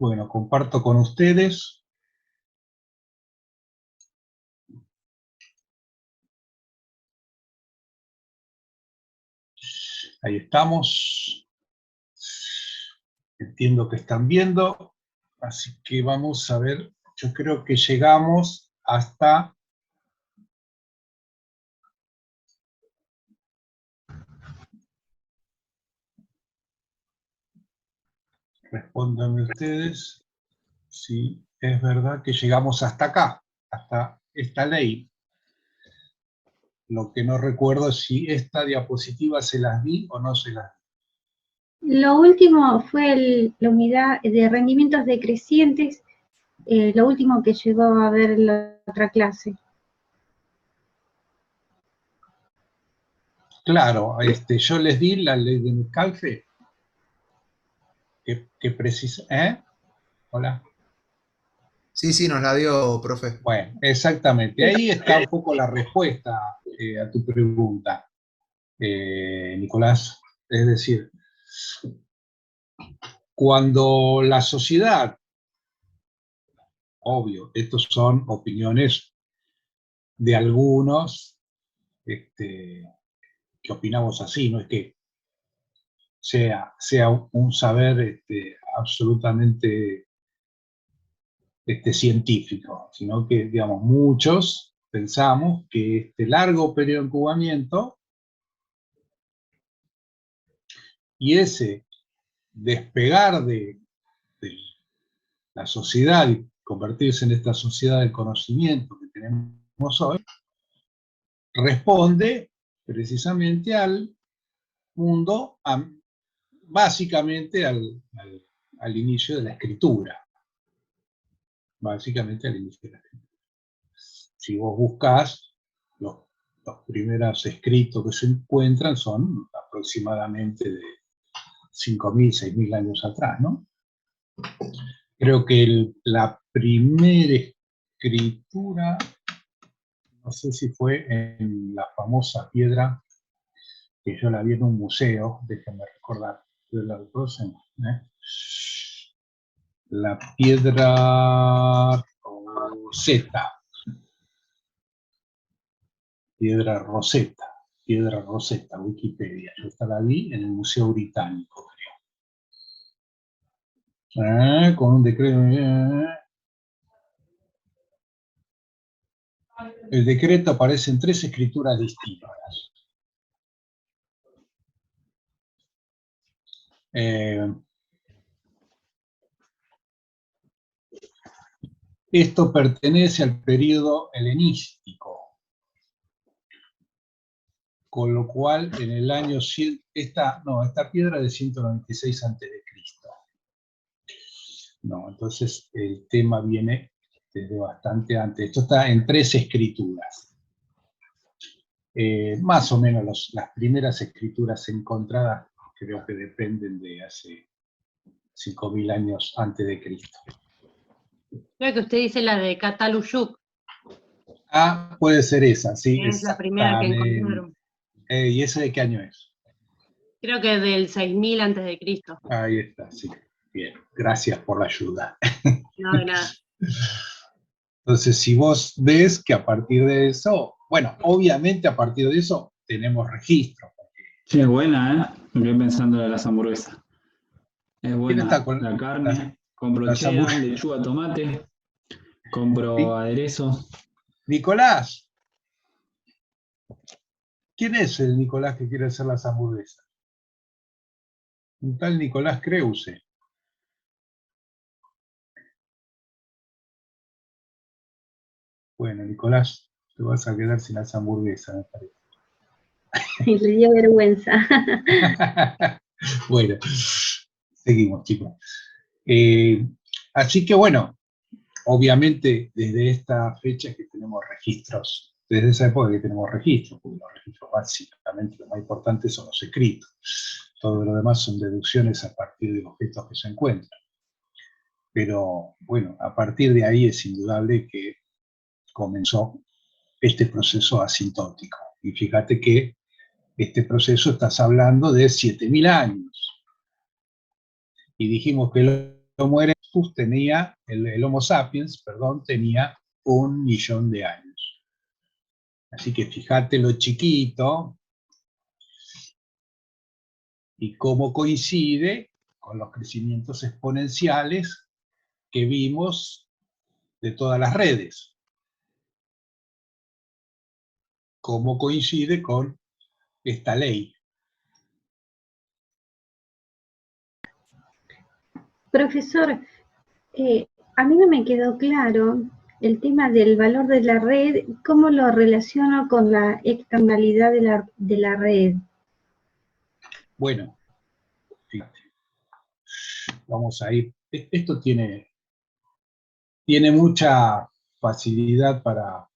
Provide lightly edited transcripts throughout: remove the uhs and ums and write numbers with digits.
Bueno, comparto con ustedes. Ahí estamos. Entiendo que están viendo. Así que vamos a ver. Yo creo que llegamos hasta... Respóndanme ustedes si es verdad que llegamos hasta acá, hasta esta ley. Lo que no recuerdo es si esta diapositiva se las di o no se las di. Lo último fue la unidad de rendimientos decrecientes, lo último que llegó a ver en la otra clase. Claro, yo les di la ley de Metcalfe, que precisa... Hola. Sí, nos la dio, profe. Bueno, exactamente. Ahí está un poco la respuesta a tu pregunta, Nicolás. Es decir, cuando la sociedad, obvio, estos son opiniones de algunos que opinamos así, no es que sea un saber absolutamente científico, sino que, digamos, muchos pensamos que este largo periodo de incubamiento y ese despegar de la sociedad y convertirse en esta sociedad del conocimiento que tenemos hoy, responde precisamente al mundo, básicamente al inicio de la escritura. Básicamente al inicio de la escritura. Si vos buscás, los primeros escritos que se encuentran son aproximadamente de 5.000, 6.000 años atrás, ¿no? Creo que la primera escritura, no sé si fue en la famosa piedra, que yo la vi en un museo, déjenme recordar, la piedra Rosetta. Piedra Rosetta, Wikipedia. Yo esta la vi en el Museo Británico, creo. Con un decreto... El decreto aparece en 3 escrituras distintas. Esto pertenece al periodo helenístico, con lo cual en el año 100, esta piedra de 196 a.C. No, entonces el tema viene desde bastante antes. Esto está en 3 escrituras. Más o menos las primeras escrituras encontradas creo que dependen de hace 5.000 años antes de Cristo. Creo que usted dice la de Cataluyuk. Ah, puede ser esa, sí. Es la primera que encontraron. ¿Y ese de qué año es? Creo que del 6.000 antes de Cristo. Ahí está, sí. Bien, gracias por la ayuda. No, de nada. Entonces, si vos ves que a partir de eso, bueno, obviamente a partir de eso tenemos registro. Sí, es buena, Estoy pensando en las hamburguesas. Es buena está con la carne, compro cheddar, lechuga, tomate, compro aderezo. Nicolás. ¿Quién es el Nicolás que quiere hacer las hamburguesas? Un tal Nicolás Creuse. Bueno, Nicolás, te vas a quedar sin las hamburguesas, me parece. Le dio vergüenza. Bueno, seguimos, chicos. Así que bueno, obviamente desde esta fecha que tenemos registros, desde esa época que tenemos registros, porque los registros básicamente lo más importante son los escritos. Todo lo demás son deducciones a partir de objetos que se encuentran. Pero bueno, a partir de ahí es indudable que comenzó este proceso asintótico. Y fíjate que este proceso estás hablando de 7.000 años. Y dijimos que el Homo erectus tenía, el Homo sapiens, perdón, tenía 1 millón de años. Así que fíjate lo chiquito y cómo coincide con los crecimientos exponenciales que vimos de todas las redes. Cómo coincide con esta ley. Profesor, a mí no me quedó claro el tema del valor de la red, ¿cómo lo relaciono con la externalidad de la red? Bueno, fíjate, vamos a ir. Esto tiene mucha facilidad para...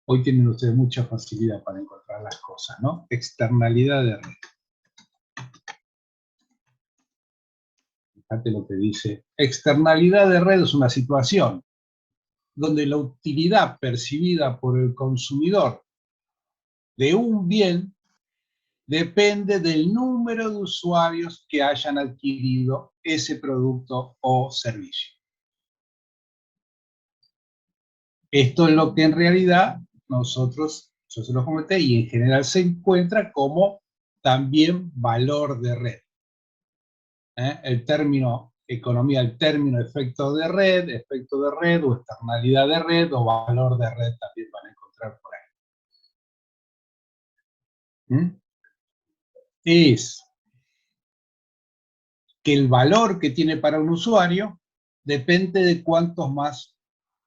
Hoy tienen ustedes mucha facilidad para encontrar las cosas, ¿no? Externalidad de red. Fíjate lo que dice. Externalidad de red es una situación donde la utilidad percibida por el consumidor de un bien depende del número de usuarios que hayan adquirido ese producto o servicio. Esto es lo que en realidad yo se lo comenté, y en general se encuentra como también valor de red. El término economía, el término efecto de red o externalidad de red o valor de red también van a encontrar por ahí. Es que el valor que tiene para un usuario depende de cuántos más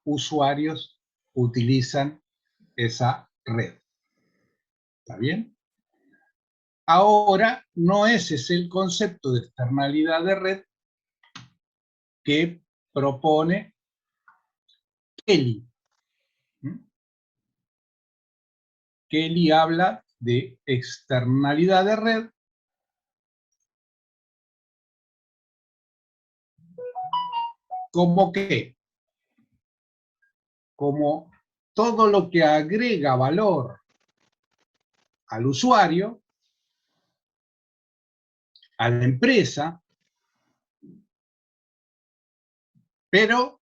usuarios utilizan esa red. ¿Está bien? Ahora, no ese es el concepto de externalidad de red que propone Kelly. Kelly habla de externalidad de red como qué, como todo lo que agrega valor al usuario, a la empresa, pero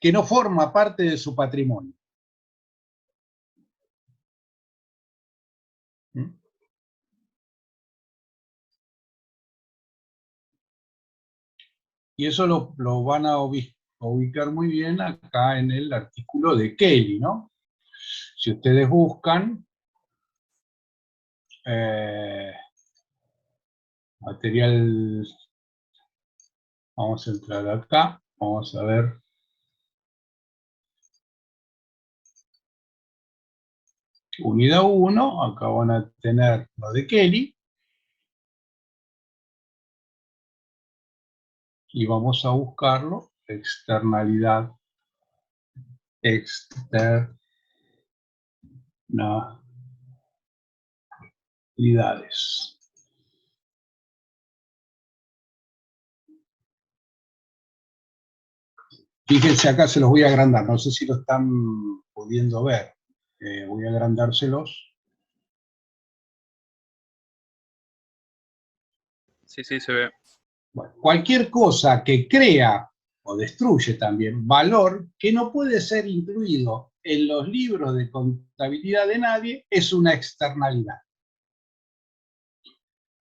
que no forma parte de su patrimonio. Y eso lo van a ubicar muy bien acá en el artículo de Kelly, ¿no? Si ustedes buscan material, vamos a entrar acá, vamos a ver. Unidad 1, acá van a tener lo de Kelly. Y vamos a buscarlo, externalidades. Fíjense acá, se los voy a agrandar, no sé si lo están pudiendo ver. Voy a agrandárselos. Sí, sí, se ve. Bueno, cualquier cosa que crea o destruye también valor que no puede ser incluido en los libros de contabilidad de nadie es una externalidad.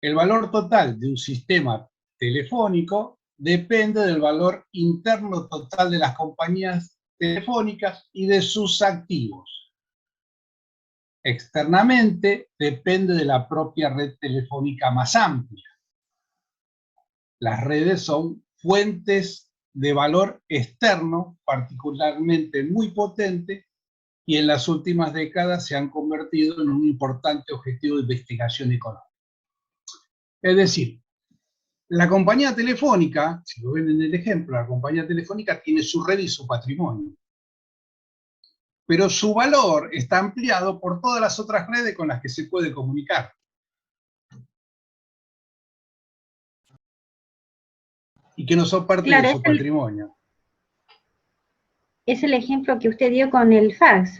El valor total de un sistema telefónico depende del valor interno total de las compañías telefónicas y de sus activos. Externamente depende de la propia red telefónica más amplia. Las redes son fuentes de valor externo, particularmente muy potente, y en las últimas décadas se han convertido en un importante objetivo de investigación económica. Es decir, la compañía telefónica, si lo ven en el ejemplo, la compañía telefónica tiene su red y su patrimonio. Pero su valor está ampliado por todas las otras redes con las que se puede comunicar. Y que no son parte Claro, de su patrimonio. Es el ejemplo que usted dio con el fax.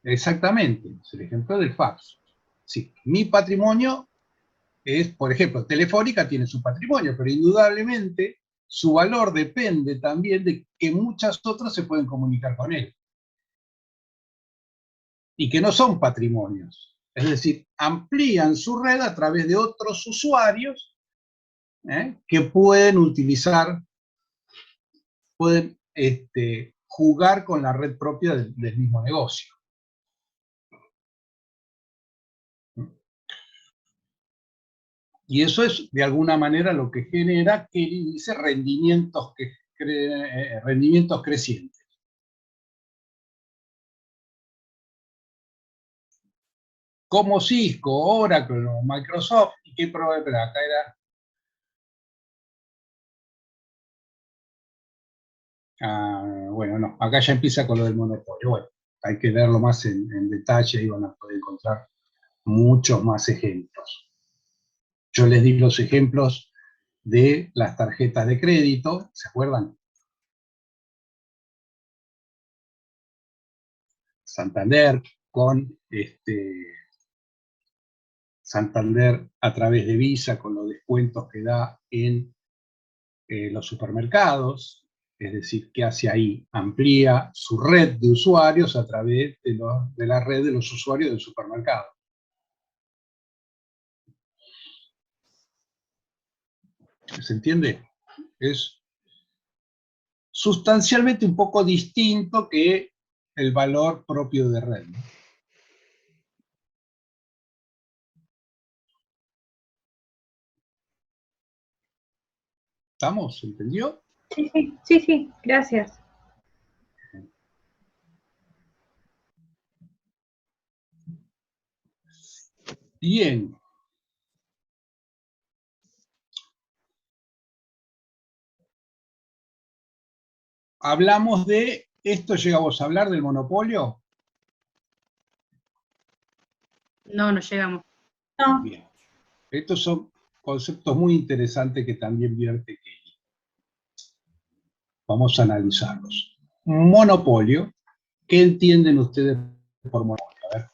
Exactamente, es el ejemplo del fax. Sí, mi patrimonio es, por ejemplo, Telefónica tiene su patrimonio, pero indudablemente su valor depende también de que muchas otras se pueden comunicar con él. Y que no son patrimonios. Es decir, amplían su red a través de otros usuarios que pueden utilizar, pueden jugar con la red propia del mismo negocio. Y eso es, de alguna manera, lo que genera que dice rendimientos crecientes. Como Cisco, Oracle o Microsoft, ¿y qué problema? Acá era... bueno, no, acá ya empieza con lo del monopolio. Bueno, hay que verlo más en detalle y van a poder encontrar muchos más ejemplos. Yo les di los ejemplos de las tarjetas de crédito, ¿se acuerdan? Santander con Santander a través de Visa con los descuentos que da en los supermercados, es decir, ¿qué hace ahí? Amplía su red de usuarios a través de la red de los usuarios del supermercado. ¿Se entiende? Es sustancialmente un poco distinto que el valor propio de red, ¿no? ¿Estamos? ¿Entendió? Sí, gracias. Bien. Hablamos de, ¿esto llegamos a hablar del monopolio? No, no llegamos. No, Bien. Estos son conceptos muy interesantes que también vierte Kelly. Vamos a analizarlos. Monopolio. ¿Qué entienden ustedes por monopolio? A ver.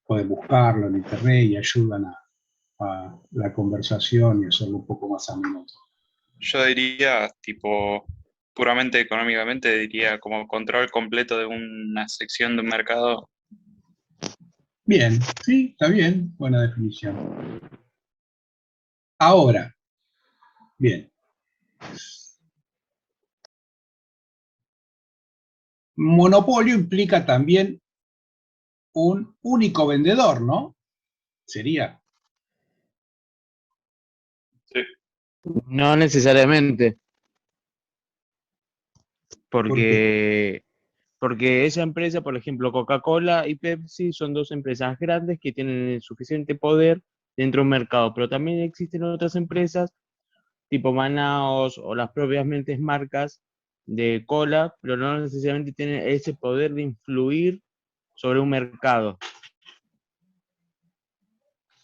Pueden buscarlo en internet y ayudan a la conversación y hacerlo un poco más ameno. Yo diría, tipo, puramente económicamente, diría como control completo de una sección de un mercado. Bien, sí, está bien, buena definición. Ahora, bien. Monopolio implica también un único vendedor, ¿no? Sería. Sí. No necesariamente, ¿Por qué? porque esa empresa, por ejemplo, Coca-Cola y Pepsi son dos empresas grandes que tienen el suficiente poder dentro de un mercado, pero también existen otras empresas tipo Manaos o las propiamente marcas de cola, pero no necesariamente tienen ese poder de influir sobre un mercado.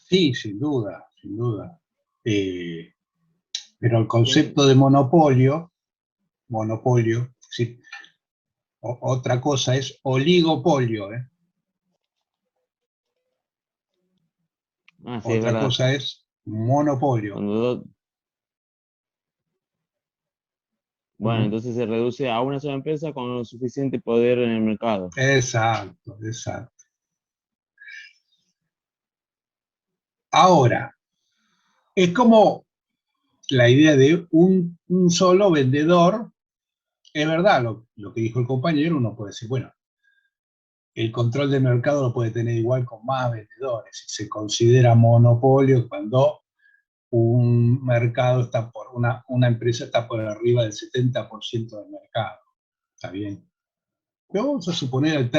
Sí, sin duda, sin duda. Pero el concepto de monopolio, sí, otra cosa es oligopolio, ¿eh? Ah, sí, es Otra verdad. cosa es monopolio. Bueno, entonces se reduce a una sola empresa con suficiente poder en el mercado. Exacto, exacto. Ahora, es como la idea de un solo vendedor. Es verdad lo que dijo el compañero, uno puede decir, bueno, el control del mercado lo puede tener igual con más vendedores. Se considera monopolio cuando un mercado está una empresa está por arriba del 70% del mercado. ¿Está bien? Pero vamos a suponer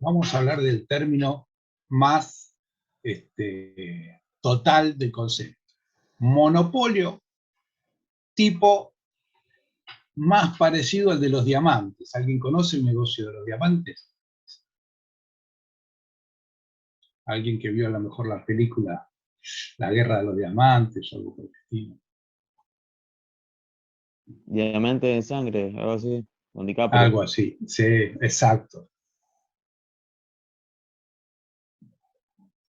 vamos a hablar del término más total del concepto. Monopolio tipo más parecido al de los diamantes. ¿Alguien conoce el negocio de los diamantes? Alguien que vio a lo mejor la película La Guerra de los Diamantes o algo por el estilo. Diamante de sangre, algo así, con DiCaprio. Algo así, sí, exacto.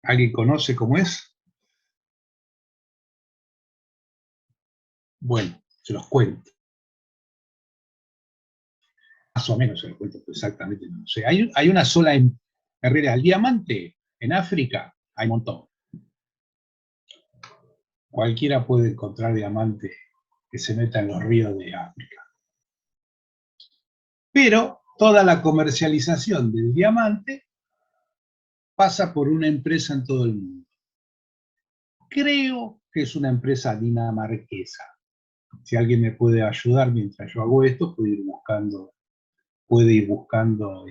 ¿Alguien conoce cómo es? Bueno, se los cuento. Más o menos se los cuento, exactamente no sé. Hay una sola en realidad. El diamante en África hay un montón. Cualquiera puede encontrar diamante que se meta en los ríos de África. Pero toda la comercialización del diamante pasa por una empresa en todo el mundo. Creo que es una empresa dinamarquesa. Si alguien me puede ayudar mientras yo hago esto, puede ir buscando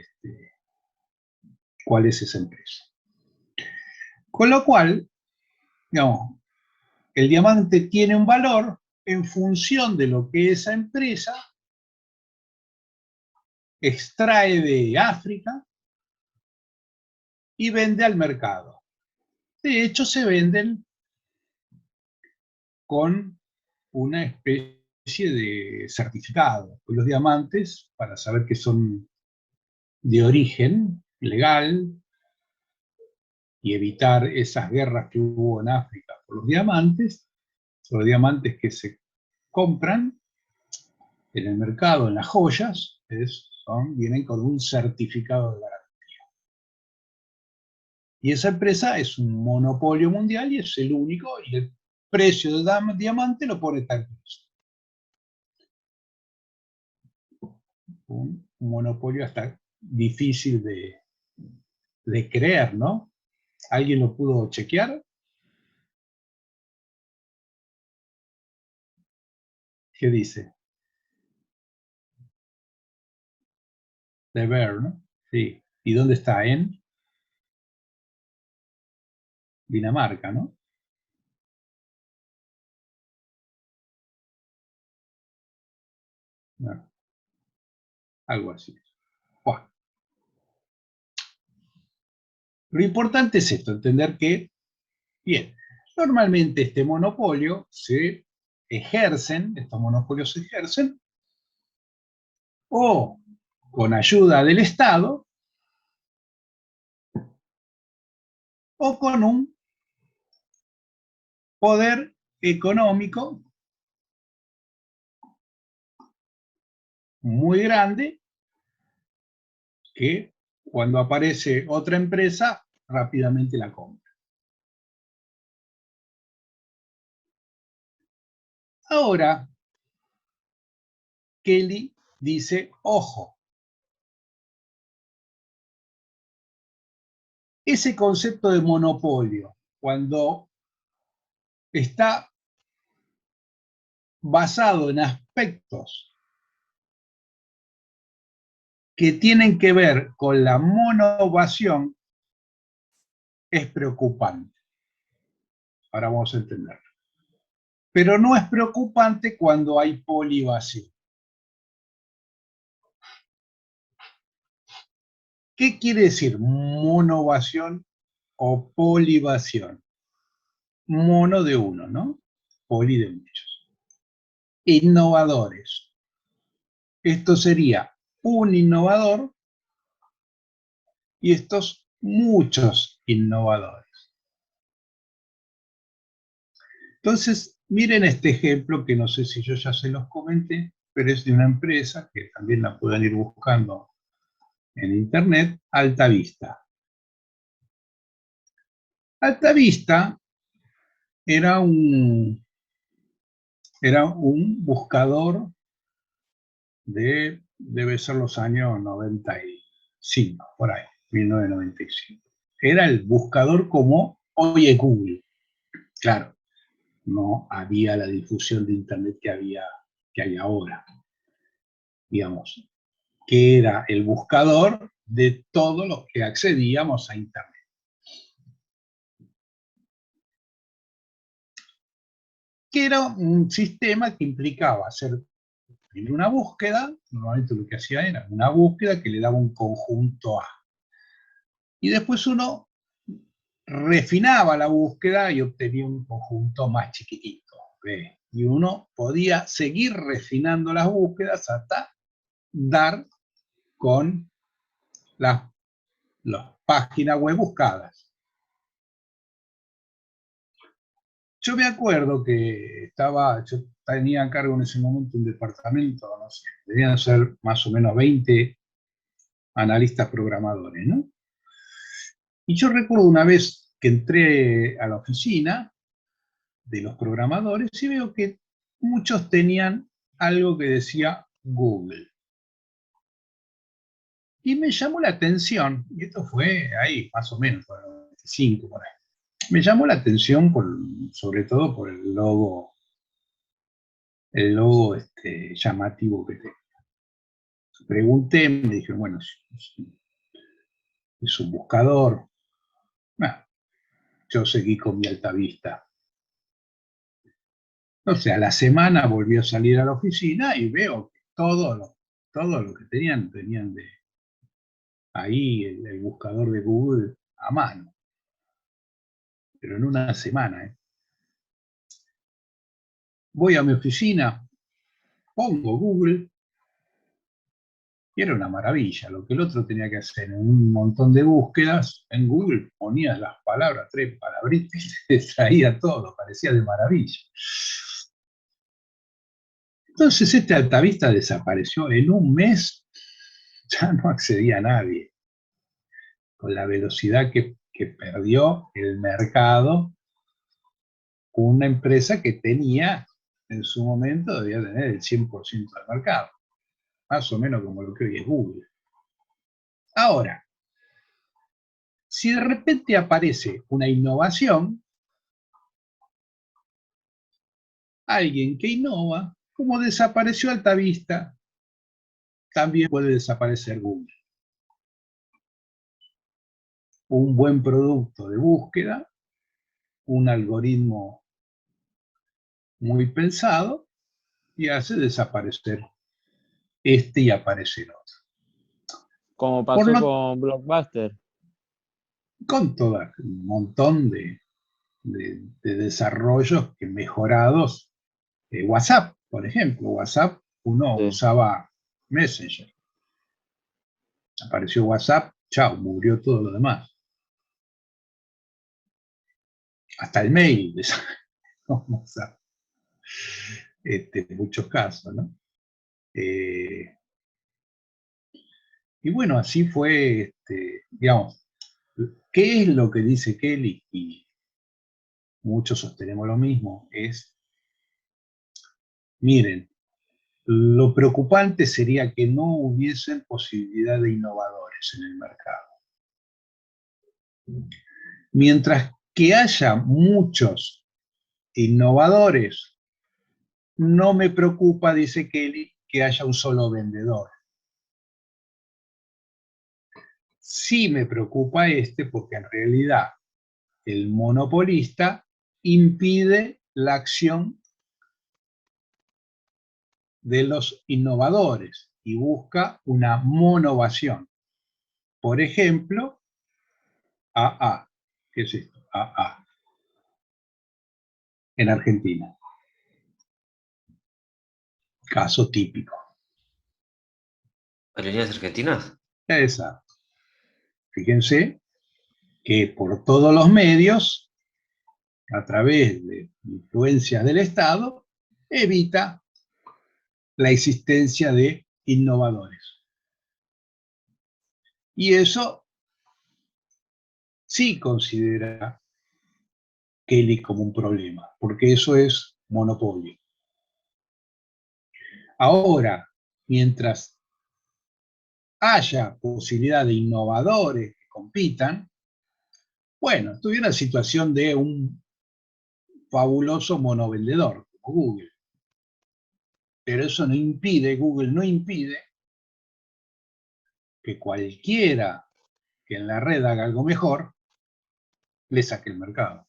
cuál es esa empresa. Con lo cual, digamos, el diamante tiene un valor en función de lo que esa empresa extrae de África y vende al mercado. De hecho, se venden con una especie de certificado. Los diamantes, para saber que son de origen legal y evitar esas guerras que hubo en África por los diamantes que se compran en el mercado, en las joyas, vienen con un certificado de garantía. Y esa empresa es un monopolio mundial y es el único, y el precio del diamante lo pone tal precio. Un monopolio hasta difícil de creer, ¿no? ¿Alguien lo pudo chequear? ¿Qué dice? De Bear, ¿no? Sí. ¿Y dónde está? En Dinamarca, ¿no? Bueno, algo así. Bueno. Lo importante es esto, entender que, bien, normalmente estos monopolios se ejercen o con ayuda del Estado o con un poder económico muy grande que cuando aparece otra empresa rápidamente la compra. Ahora, Kelly dice, ojo, ese concepto de monopolio, cuando está basado en aspectos que tienen que ver con la monovación, es preocupante. Ahora vamos a entenderlo. Pero no es preocupante cuando hay polivación. ¿Qué quiere decir monovación o polivación? Mono de uno, ¿no? Poli de muchos. Innovadores. Esto sería un innovador y estos muchos innovadores. Entonces, miren este ejemplo que no sé si yo ya se los comenté, pero es de una empresa que también la pueden ir buscando en internet, Altavista. Altavista era un buscador debe ser los años 95, por ahí, 1995. Era el buscador como hoy es Google. Claro, no había la difusión de Internet que hay ahora. Digamos, que era el buscador de todos los que accedíamos a Internet. Que era un sistema que implicaba hacer primero una búsqueda, normalmente lo que hacía era una búsqueda que le daba un conjunto A. Y después uno refinaba la búsqueda y obtenía un conjunto más chiquitito, B. Y uno podía seguir refinando las búsquedas hasta dar con las páginas web buscadas. yo me acuerdo que yo tenía a cargo en ese momento un departamento, no sé, debían ser más o menos 20 analistas programadores, ¿no? Y yo recuerdo una vez que entré a la oficina de los programadores y veo que muchos tenían algo que decía Google. Y me llamó la atención, y esto fue ahí, más o menos, por el 95, por ahí. Me llamó la atención sobre todo por el logo llamativo que tenía. Pregunté, me dijeron, bueno, es un buscador. Bueno, yo seguí con mi Altavista. Entonces, a la semana volví a salir a la oficina y veo que todo lo que tenían de ahí el buscador de Google a mano. Pero en una semana, ¿eh? Voy a mi oficina, pongo Google, y era una maravilla. Lo que el otro tenía que hacer en un montón de búsquedas, en Google ponía las palabras, 3 palabritas, y te traía todo, parecía de maravilla. Entonces este Altavista desapareció. En un mes ya no accedía a nadie. Con la velocidad que perdió el mercado, una empresa que tenía, en su momento, debía tener el 100% del mercado. Más o menos como lo que hoy es Google. Ahora, si de repente aparece una innovación, alguien que innova, como desapareció Altavista, también puede desaparecer Google. Un buen producto de búsqueda, un algoritmo muy pensado, y hace desaparecer y aparecer otro. Como pasó con Blockbuster. Con un montón de desarrollos que mejorados. WhatsApp, por ejemplo. WhatsApp, uno usaba Messenger. Apareció WhatsApp, chao, murió todo lo demás. Hasta el mail, WhatsApp. En muchos casos, ¿no? Y bueno, así fue, digamos, ¿qué es lo que dice Kelly? Y muchos sostenemos lo mismo, es, miren, lo preocupante sería que no hubiesen posibilidad de innovadores en el mercado. Mientras que haya muchos innovadores, no me preocupa, dice Kelly, que haya un solo vendedor. Sí me preocupa porque en realidad el monopolista impide la acción de los innovadores y busca una monovación. Por ejemplo, AA. ¿Qué es esto? AA. En Argentina. Caso típico. ¿Aerolíneas argentinas? Exacto. Fíjense que por todos los medios, a través de influencias del Estado, evita la existencia de innovadores. Y eso sí considera Kelly como un problema, porque eso es monopolio. Ahora, mientras haya posibilidad de innovadores que compitan, bueno, estoy en la situación de un fabuloso monovendedor, como Google. Pero eso no impide, Google no impide, que cualquiera que en la red haga algo mejor, le saque el mercado.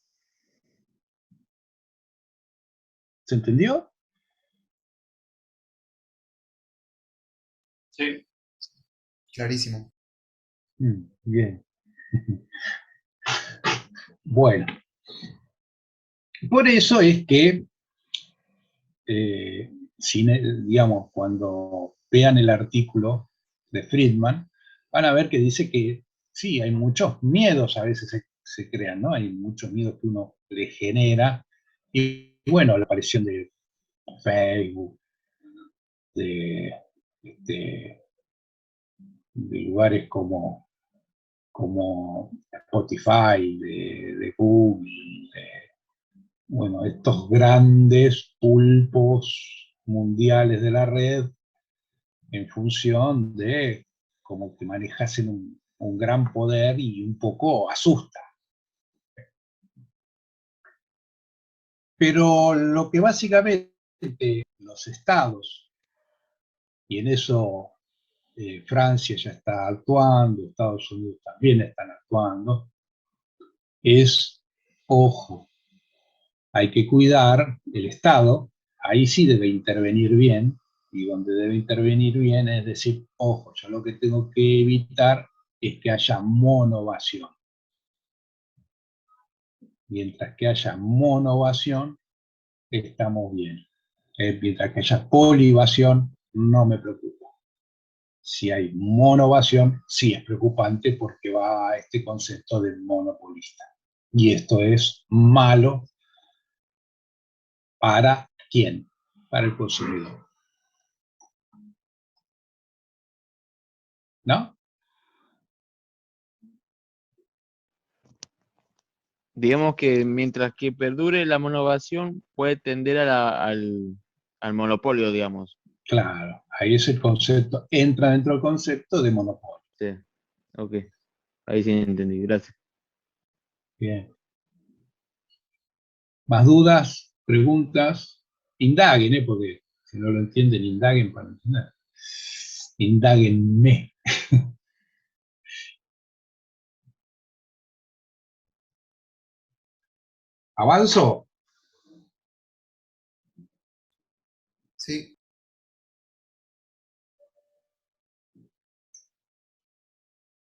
¿Se entendió? Sí. Clarísimo. Bien. Bueno. Por eso es que, digamos, cuando vean el artículo de Friedman, van a ver que dice que sí, hay muchos miedos a veces se crean, ¿no? Hay muchos miedos que uno le genera Y bueno, la aparición de Facebook, de lugares como Spotify, de Google, bueno, estos grandes pulpos mundiales de la red en función de como que manejasen un gran poder y un poco asusta. Pero lo que básicamente los estados, y en eso Francia ya está actuando, Estados Unidos también están actuando, es, ojo, hay que cuidar el Estado, ahí sí debe intervenir bien, y donde debe intervenir bien es decir, ojo, yo lo que tengo que evitar es que haya monovación. Mientras que haya monovación, estamos bien. Mientras que haya polivación, no me preocupa. Si hay monovación, sí es preocupante porque va a este concepto de monopolista. Y esto es malo ¿para quién? Para el consumidor. ¿No? Digamos que mientras que perdure la monovación, puede tender al monopolio, digamos. Claro, ahí es el concepto, entra dentro del concepto de monopolio. Sí, ok. Ahí sí entendí, gracias. Bien. ¿Más dudas, preguntas? Indaguen, porque si no lo entienden, indaguen para entender. Indáguenme. ¿Avanzo? Sí.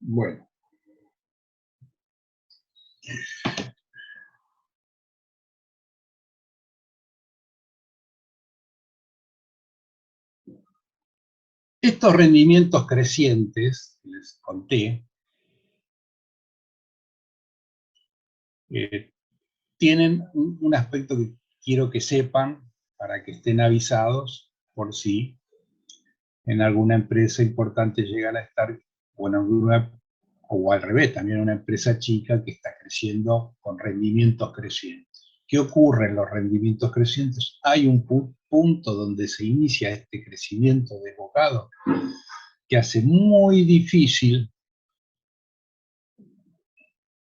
Bueno. Estos rendimientos crecientes, que les conté, tienen un aspecto que quiero que sepan para que estén avisados por si en alguna empresa importante llegan a estar, o en alguna, o al revés, también una empresa chica que está creciendo con rendimientos crecientes. ¿Qué ocurre en los rendimientos crecientes? Hay un punto donde se inicia este crecimiento desbocado que hace muy difícil,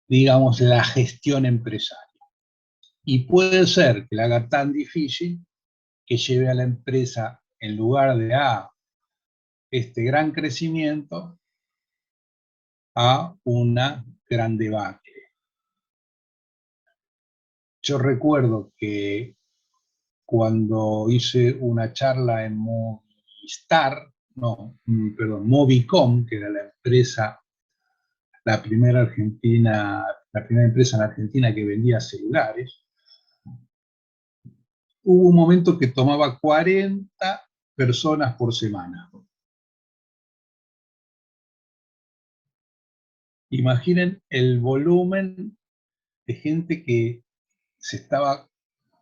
digamos, la gestión empresarial. Y puede ser que la haga tan difícil que lleve a la empresa, en lugar de este gran crecimiento, a una gran debacle. Yo recuerdo que cuando hice una charla en Movicom, que era la empresa, la primera empresa en Argentina que vendía celulares, hubo un momento que tomaba 40 personas por semana. Imaginen el volumen de gente que se estaba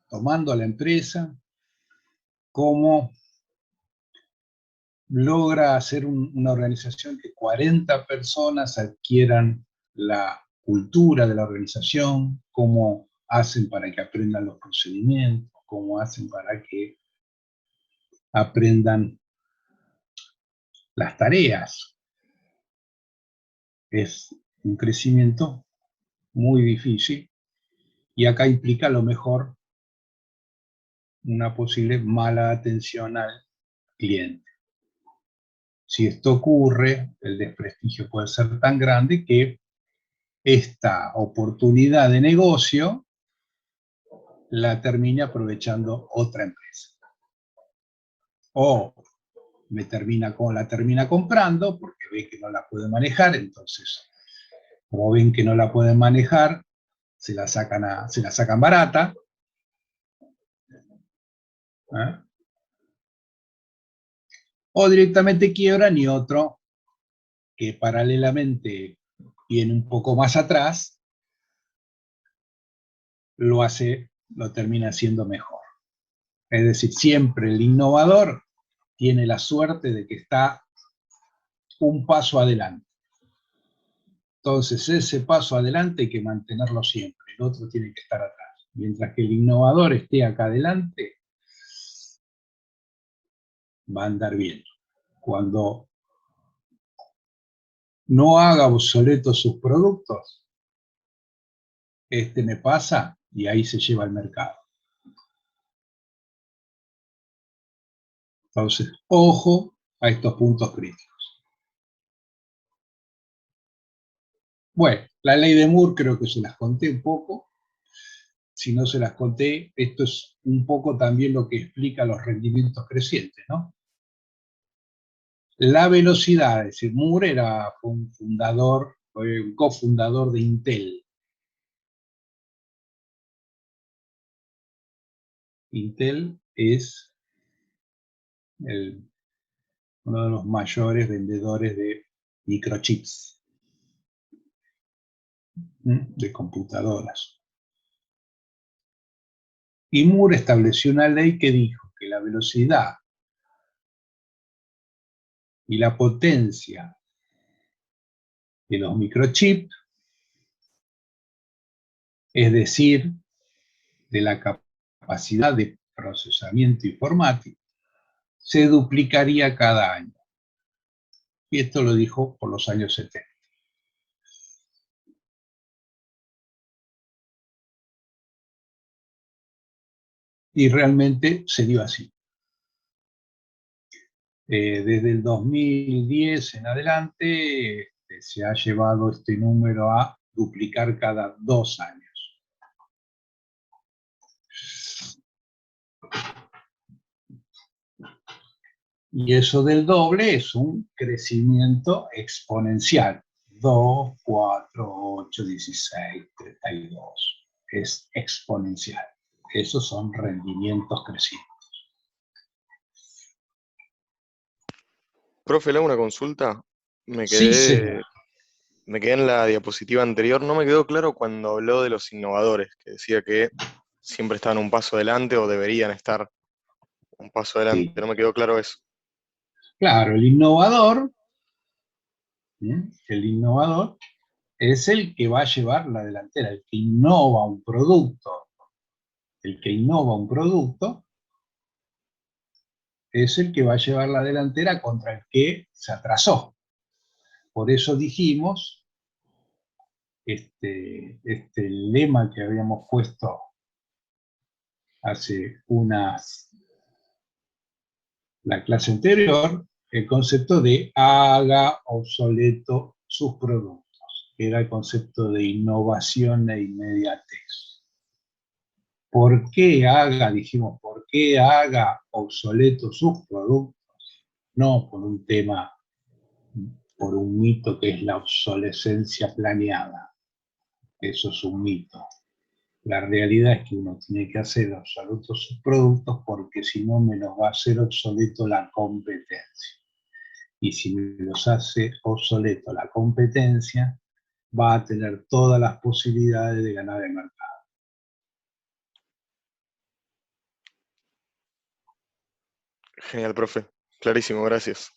tomando a la empresa, cómo logra hacer una organización que 40 personas adquieran la cultura de la organización, cómo hacen para que aprendan los procedimientos, cómo hacen para que aprendan las tareas. Es un crecimiento muy difícil y acá implica a lo mejor una posible mala atención al cliente. Si esto ocurre, el desprestigio puede ser tan grande que esta oportunidad de negocio la termine aprovechando otra empresa. O la termina comprando porque ve que no la puede manejar, entonces, como ven que no la pueden manejar, se la sacan barata. ¿Eh? O directamente quiebran y otro que paralelamente viene un poco más atrás, lo hace lo termina haciendo mejor. Es decir, siempre el innovador tiene la suerte de que está un paso adelante. Entonces, ese paso adelante hay que mantenerlo siempre, el otro tiene que estar atrás. Mientras que el innovador esté acá adelante, va a andar bien. Cuando no haga obsoletos sus productos, me pasa y ahí se lleva el mercado. Entonces, ojo a estos puntos críticos. Bueno, la ley de Moore creo que se las conté un poco. Si no se las conté, esto es un poco también lo que explica los rendimientos crecientes, ¿no? La velocidad, es decir, Moore fue un fundador, fue un cofundador de Intel. Intel es uno de los mayores vendedores de microchips, de computadoras. Y Moore estableció una ley que dijo que la velocidad y la potencia de los microchips, es decir, de la capacidad de procesamiento informático, se duplicaría cada año. Y esto lo dijo por los años 70. Y realmente se dio así. Desde el 2010 en adelante se ha llevado este número a duplicar cada 2 años. Y eso del doble es un crecimiento exponencial. 2, 4, 8, 16, 32. Es exponencial. Esos son rendimientos crecientes. Profe, le hago una consulta. Me Sí, quedé, señor. me quedé en la diapositiva anterior. No me quedó claro cuando habló de los innovadores, que decía que siempre estaban un paso adelante o deberían estar un paso adelante. Sí. No me quedó claro eso. Claro, el innovador es el que va a llevar la delantera, el que innova un producto. El que innova un producto es el que va a llevar la delantera contra el que se atrasó. Por eso dijimos este lema que habíamos puesto hace la clase anterior, el concepto de haga obsoleto sus productos, que era el concepto de innovación e inmediatez. ¿Por qué dijimos, por qué haga obsoleto sus productos? No por un tema, por un mito que es la obsolescencia planeada. Eso es un mito. La realidad es que uno tiene que hacer obsoletos sus productos porque si no me los va a hacer obsoleto la competencia. Y si me los hace obsoleto la competencia, va a tener todas las posibilidades de ganar el mercado. Genial, profe. Clarísimo, gracias.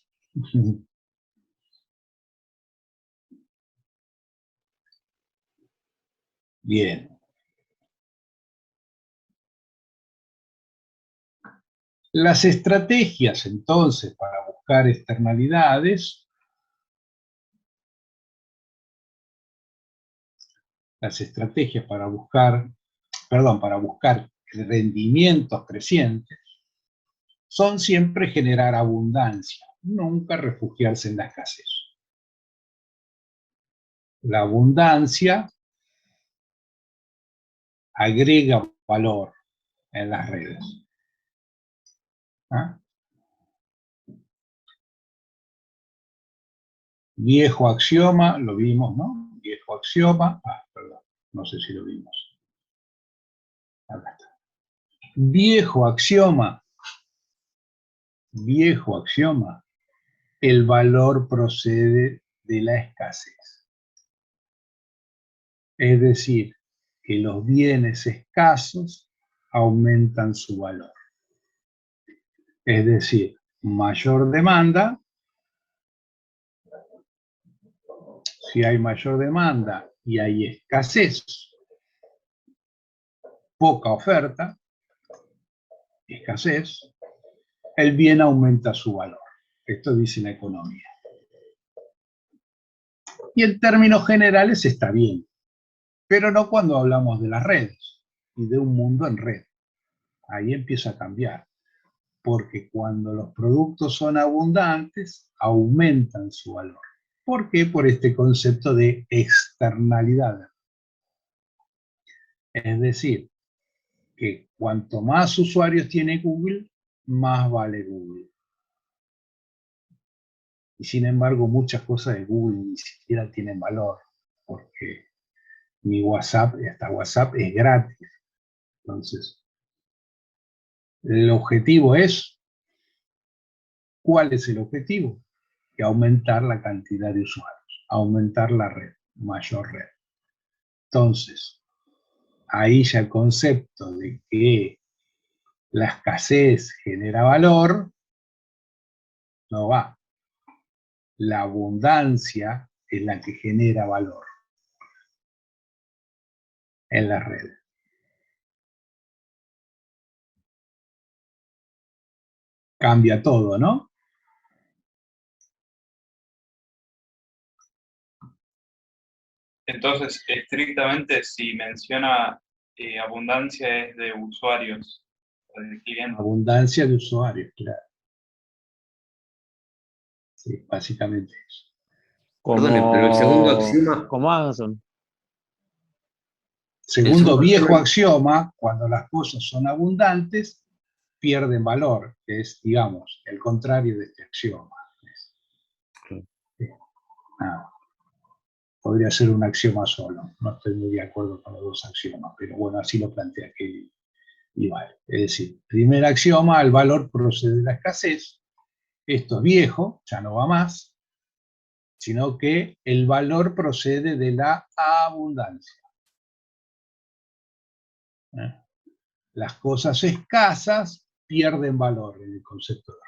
Bien. Las estrategias, entonces, para buscar externalidades, para buscar rendimientos crecientes, son siempre generar abundancia, nunca refugiarse en la escasez. La abundancia agrega valor en las redes. ¿Ah? Viejo axioma, lo vimos, ¿no? Viejo axioma, perdón, no sé si lo vimos. Acá está. Viejo axioma, el valor procede de la escasez. Es decir, que los bienes escasos aumentan su valor. Es decir, mayor demanda. Si hay mayor demanda y hay escasez, poca oferta, escasez, el bien aumenta su valor. Esto dice la economía. Y en términos generales está bien, pero no cuando hablamos de las redes y de un mundo en red. Ahí empieza a cambiar, porque cuando los productos son abundantes, aumentan su valor. ¿Por qué? Por este concepto de externalidad. Es decir, que cuanto más usuarios tiene Google, más vale Google. Y sin embargo, muchas cosas de Google ni siquiera tienen valor, porque mi WhatsApp, hasta WhatsApp es gratis. Entonces, el objetivo es, ¿cuál es el objetivo? Que aumentar la cantidad de usuarios, aumentar la red, mayor red. Entonces, ahí ya el concepto de que la escasez genera valor, no va. La abundancia es la que genera valor en las redes. Cambia todo, ¿no? Entonces, estrictamente, si menciona abundancia es de usuarios, o de clientes. Abundancia de usuarios, claro. Sí, básicamente eso. Perdone, pero el segundo axioma, Como Amazon. Segundo viejo axioma- axioma, cuando las cosas son abundantes, pierden valor, que es, digamos, el contrario de este axioma. Ah, podría ser un axioma solo, no estoy muy de acuerdo con los dos axiomas, pero bueno, así lo plantea que igual. Es decir, primer axioma, el valor procede de la escasez. Esto es viejo, ya no va más, sino que el valor procede de la abundancia. Las cosas escasas pierden valor en el concepto de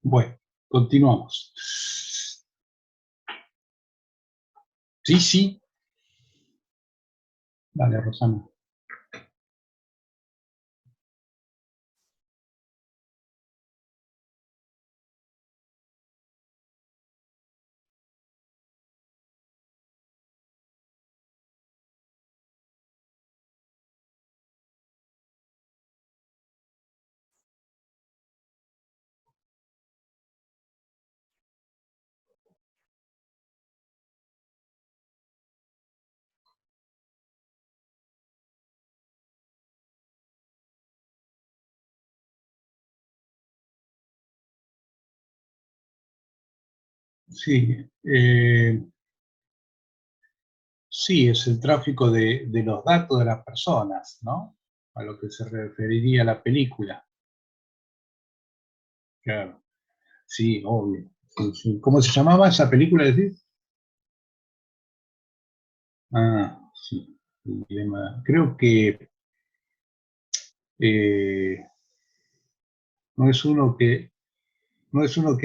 Bueno, continuamos. Sí, sí. Dale, Rosana. Sí, sí, es el tráfico de los datos de las personas, ¿no? A lo que se referiría la película. Claro, sí, obvio. ¿Cómo se llamaba esa película, decís? Ah, sí. El dilema. Creo que no es uno que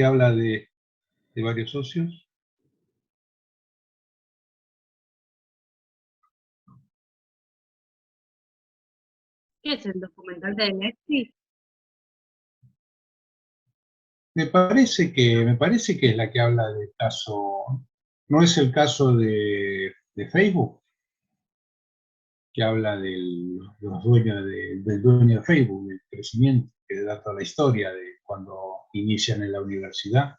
habla de varios socios. ¿Qué es el documental de Netflix? Me parece que es la que habla del caso. ¿No es el caso de Facebook? Que habla de los dueños del dueño de Facebook, del crecimiento, que da toda la historia de cuando inician en la universidad.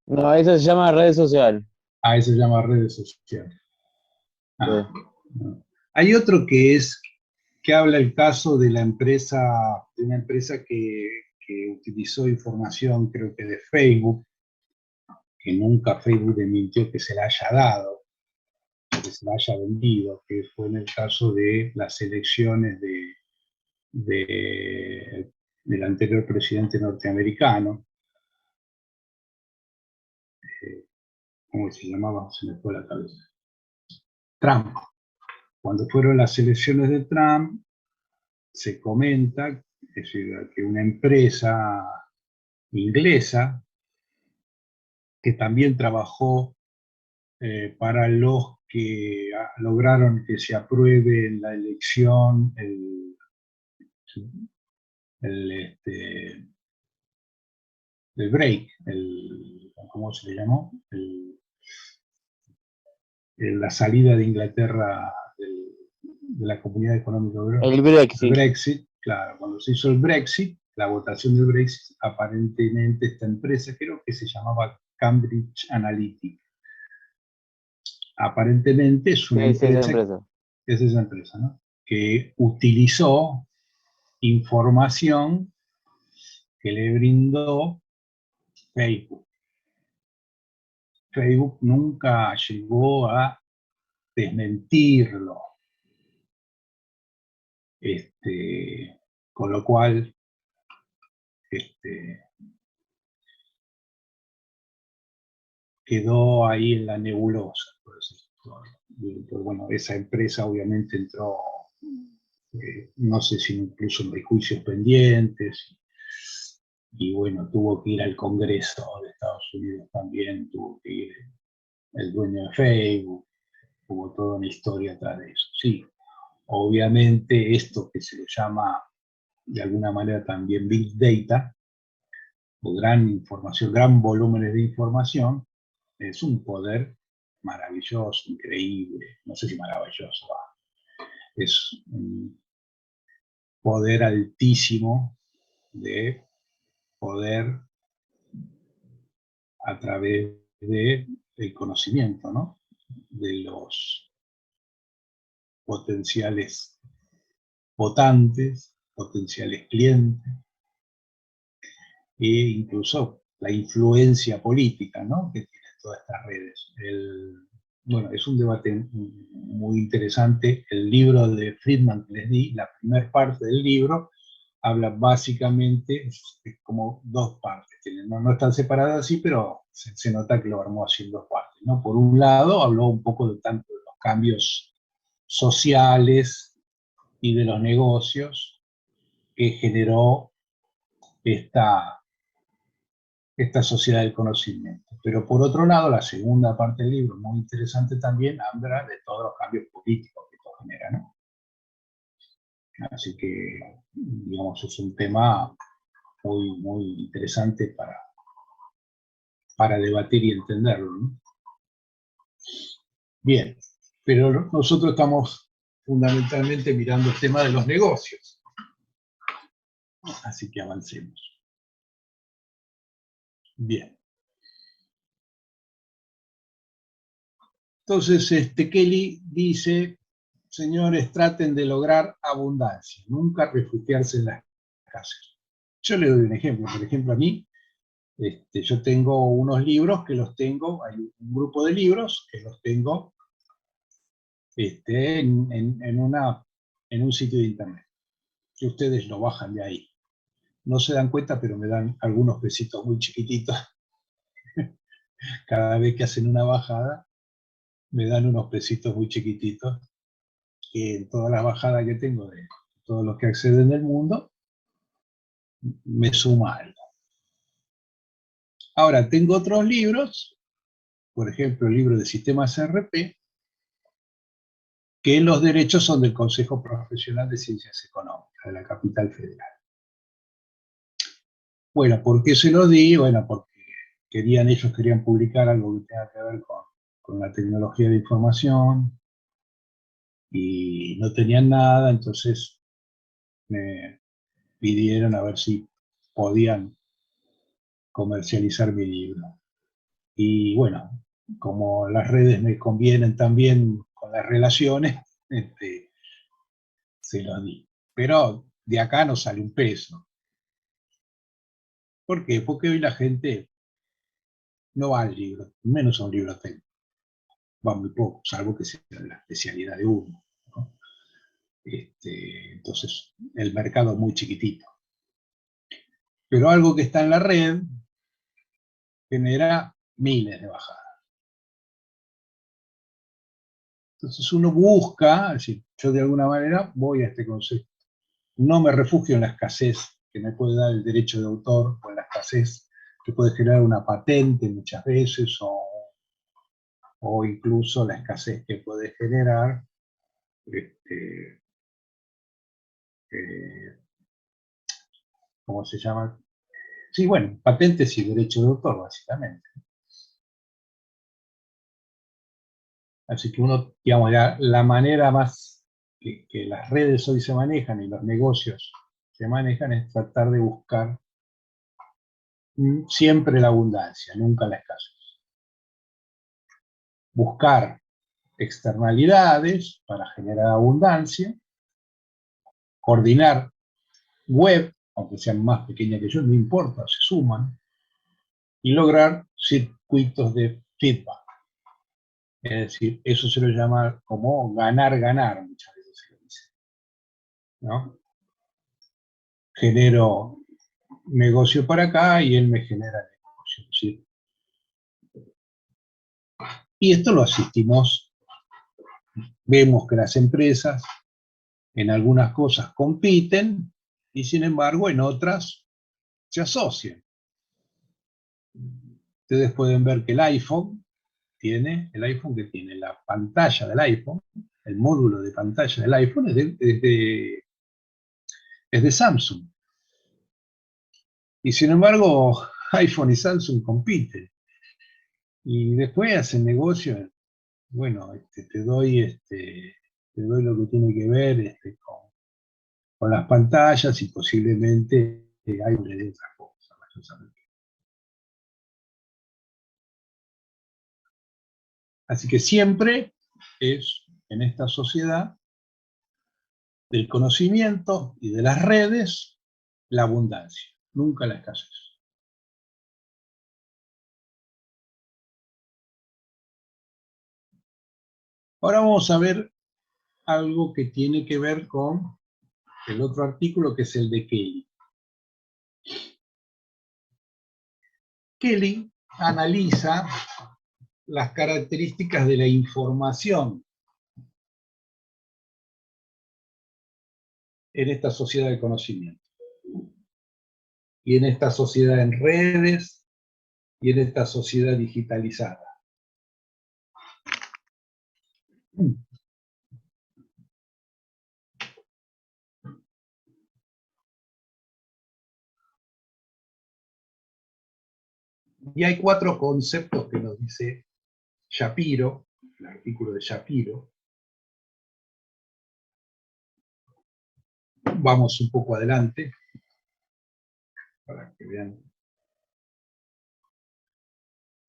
No, eso se llama redes sociales. Ah, eso se llama redes sociales. Ah, Sí. no. Hay otro que habla el caso de una empresa que utilizó información, creo que de Facebook, que nunca Facebook desmintió que se la haya dado, que se la haya vendido, que fue en el caso de las elecciones del anterior presidente norteamericano. ¿Cómo se llamaba? Se me fue la cabeza. Trump. Cuando fueron las elecciones de Trump, se comenta, es decir, que una empresa inglesa que también trabajó para los que lograron que se apruebe en la elección el break, ¿cómo se le llamó? La salida de Inglaterra de la Comunidad Económica Europea. El Brexit. El Brexit, claro, cuando se hizo el Brexit, la votación del Brexit, aparentemente esta empresa, creo que se llamaba Cambridge Analytica. Aparentemente es una empresa, es esa empresa, ¿no? Que utilizó información que le brindó Facebook. Facebook nunca llegó a desmentirlo. Con lo cual, quedó ahí en la nebulosa. Pues bueno, esa empresa obviamente entró, no sé si incluso hay juicios pendientes, y bueno, tuvo que ir al Congreso de Estados Unidos también, tuvo que ir el dueño de Facebook, hubo toda una historia atrás de eso. Sí, obviamente esto que se le llama de alguna manera también Big Data, o gran información, gran volúmenes de información, es un poder maravilloso, increíble, no sé si maravilloso, es un poder altísimo de poder a través del conocimiento, ¿no? De los potenciales votantes, potenciales clientes, e incluso la influencia política, ¿no? Que tienen todas estas redes. Bueno, es un debate muy interesante. El libro de Friedman que les di, la primera parte del libro, habla básicamente, es como dos partes. No están separadas así, pero se nota que lo armó así en dos partes, ¿no? Por un lado, habló un poco de tanto de los cambios sociales y de los negocios que generó esta sociedad del conocimiento. Pero por otro lado, la segunda parte del libro, muy interesante también, habla de todos los cambios políticos que esto genera, ¿no? Así que, digamos, es un tema muy, muy interesante para debatir y entenderlo, ¿no? Bien, pero nosotros estamos fundamentalmente mirando el tema de los negocios. Así que avancemos. Bien. Entonces, Kelly dice, señores, traten de lograr abundancia, nunca refugiarse en las casas. Yo le doy un ejemplo. Por ejemplo, a mí, yo tengo unos libros que los tengo, hay un grupo de libros que los tengo en un sitio de internet, que ustedes lo bajan de ahí. no se dan cuenta, pero me dan algunos pesitos muy chiquititos. Cada vez que hacen una bajada, me dan unos pesitos muy chiquititos, que en todas las bajadas que tengo de todos los que acceden del mundo, me suma algo. Ahora, tengo otros libros, por ejemplo, el libro de Sistemas ERP, que los derechos son del Consejo Profesional de Ciencias Económicas, de la Capital Federal. Bueno, ¿por qué se lo di? Bueno, porque ellos querían publicar algo que tenga que ver con la tecnología de información, y no tenían nada, entonces me pidieron a ver si podían comercializar mi libro. Y bueno, como las redes me convienen también con las relaciones, se los di. Pero de acá no sale un peso. ¿Por qué? Porque hoy la gente no va al libro, menos a un libro técnico. Va muy poco, salvo que sea la especialidad de uno, ¿no? Entonces, el mercado es muy chiquitito. Pero algo que está en la red genera miles de bajadas. Entonces uno busca, es decir, yo de alguna manera voy a este concepto. No me refugio en la escasez que me puede dar el derecho de autor, o en la escasez que puede generar una patente muchas veces, o incluso la escasez que puede generar ¿cómo se llama? Sí, bueno, patentes y derecho de autor, básicamente. Así que uno, digamos, la manera más que las redes hoy se manejan y los negocios se manejan es tratar de buscar siempre la abundancia, nunca la escasez. Buscar externalidades para generar abundancia, coordinar web, aunque sean más pequeñas que yo, no importa, se suman, y lograr circuitos de feedback. Es decir, eso se lo llama como ganar-ganar, muchas veces se lo dice, ¿no? Genero negocio para acá y él me genera negocio, ¿sí? Y esto lo asistimos, vemos que las empresas en algunas cosas compiten y sin embargo en otras se asocian. Ustedes pueden ver que el iPhone que tiene la pantalla del iPhone, el módulo de pantalla del iPhone es de Samsung. Y sin embargo, iPhone y Samsung compiten. Y después hacen negocio, bueno, te doy lo que tiene que ver con las pantallas y posiblemente hay de otras cosas, mayormente. Así que siempre es en esta sociedad del conocimiento y de las redes la abundancia, nunca la escasez. Ahora vamos a ver algo que tiene que ver con el otro artículo, que es el de Kelly. Kelly analiza las características de la información en esta sociedad de conocimiento, y en esta sociedad en redes, y en esta sociedad digitalizada. Y hay 4 conceptos que nos dice Shapiro, el artículo de Shapiro. Vamos un poco adelante, para que vean.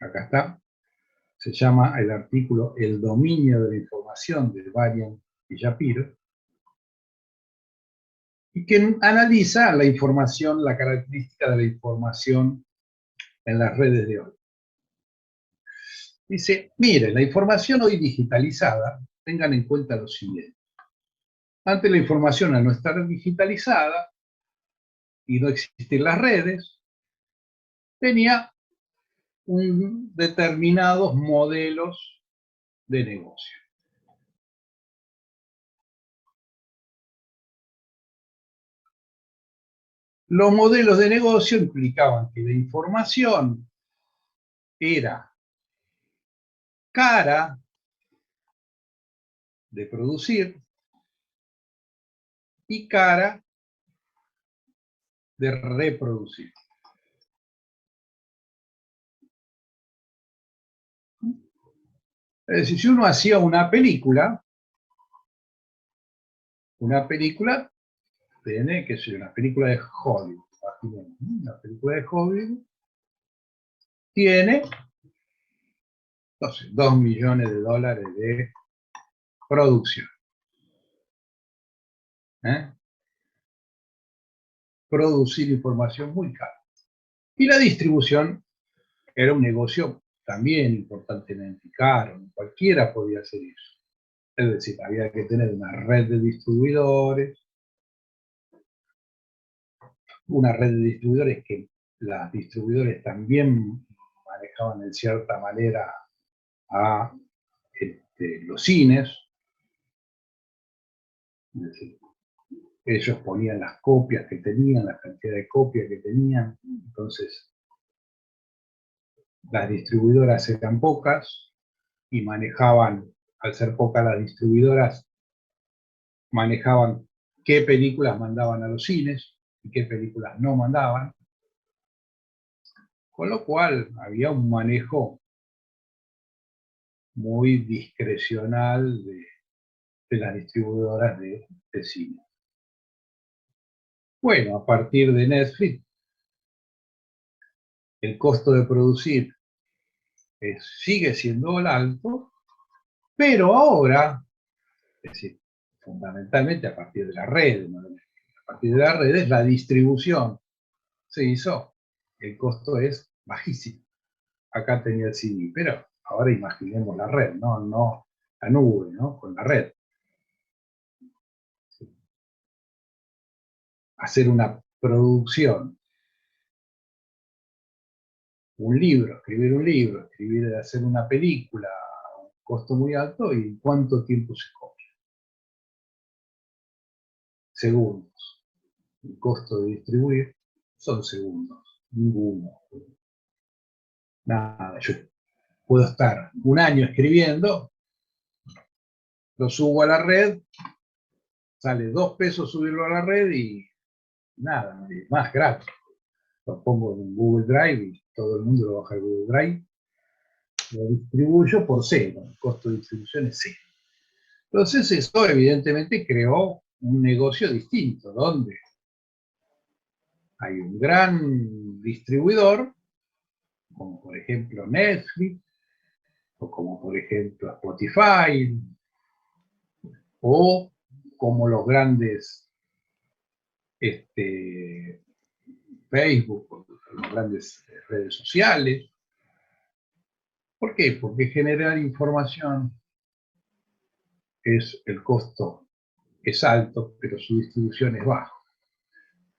Acá está. Se llama el artículo El dominio de la información, de Varian y Shapiro, y que analiza la información, la característica de la información en las redes de hoy. Dice, miren, la información hoy digitalizada, tengan en cuenta lo siguiente. Antes la información, al no estar digitalizada, y no existir las redes, tenía determinados modelos de negocio. Los modelos de negocio implicaban que la información era cara de producir y cara de reproducir. Es decir, si uno hacía una película tiene que ser una película de Hollywood, imaginemos, ¿no? Una película de Hollywood tiene, no sé, $2 millones de producción. Producir información muy cara. Y la distribución era un negocio también importantemente caro, cualquiera podía hacer eso. Es decir, había que tener una red de distribuidores, que las distribuidores también manejaban en cierta manera a los cines. Es decir, ellos ponían las copias que tenían, la cantidad de copias que tenían, entonces las distribuidoras eran pocas y manejaban, al ser pocas las distribuidoras, manejaban qué películas mandaban a los cines y qué películas no mandaban, con lo cual había un manejo muy discrecional de las distribuidoras de cine. Bueno, a partir de Netflix, el costo de producir sigue siendo alto, pero ahora, es decir, fundamentalmente a partir de las redes, ¿no? A partir de las redes, la distribución se hizo, el costo es bajísimo. Acá tenía el CD, pero ahora imaginemos la red, no la nube, ¿no? Con la red. Hacer una producción, un libro, hacer una película, un costo muy alto, ¿y cuánto tiempo se cobra? Segundos. El costo de distribuir son segundos, ninguno. Nada, yo puedo estar un año escribiendo, lo subo a la red, sale $2 subirlo a la red y nada, más gratis. Lo pongo en Google Drive y todo el mundo lo baja en Google Drive, lo distribuyo por cero, el costo de distribución es cero. Entonces eso evidentemente creó un negocio distinto, donde hay un gran distribuidor, como por ejemplo Netflix, o como por ejemplo Spotify, o como los grandes Facebook, las grandes redes sociales. ¿Por qué? Porque generar información el costo es alto, pero su distribución es baja.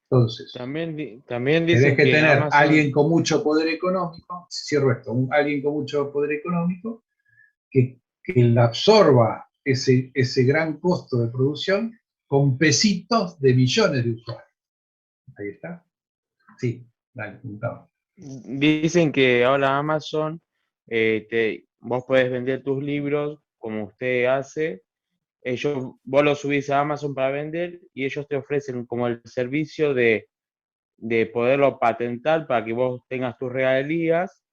Entonces, También tenés dicen que que tener Amazon, alguien con mucho poder económico, cierro esto, alguien con mucho poder económico que absorba ese gran costo de producción con pesitos de millones de usuarios. Ahí está. Sí, dale, preguntaba. dicen que ahora Amazon, vos podés vender tus libros como usted hace. Vos los subís a Amazon para vender y ellos te ofrecen como el servicio de poderlo patentar para que vos tengas tus regalías.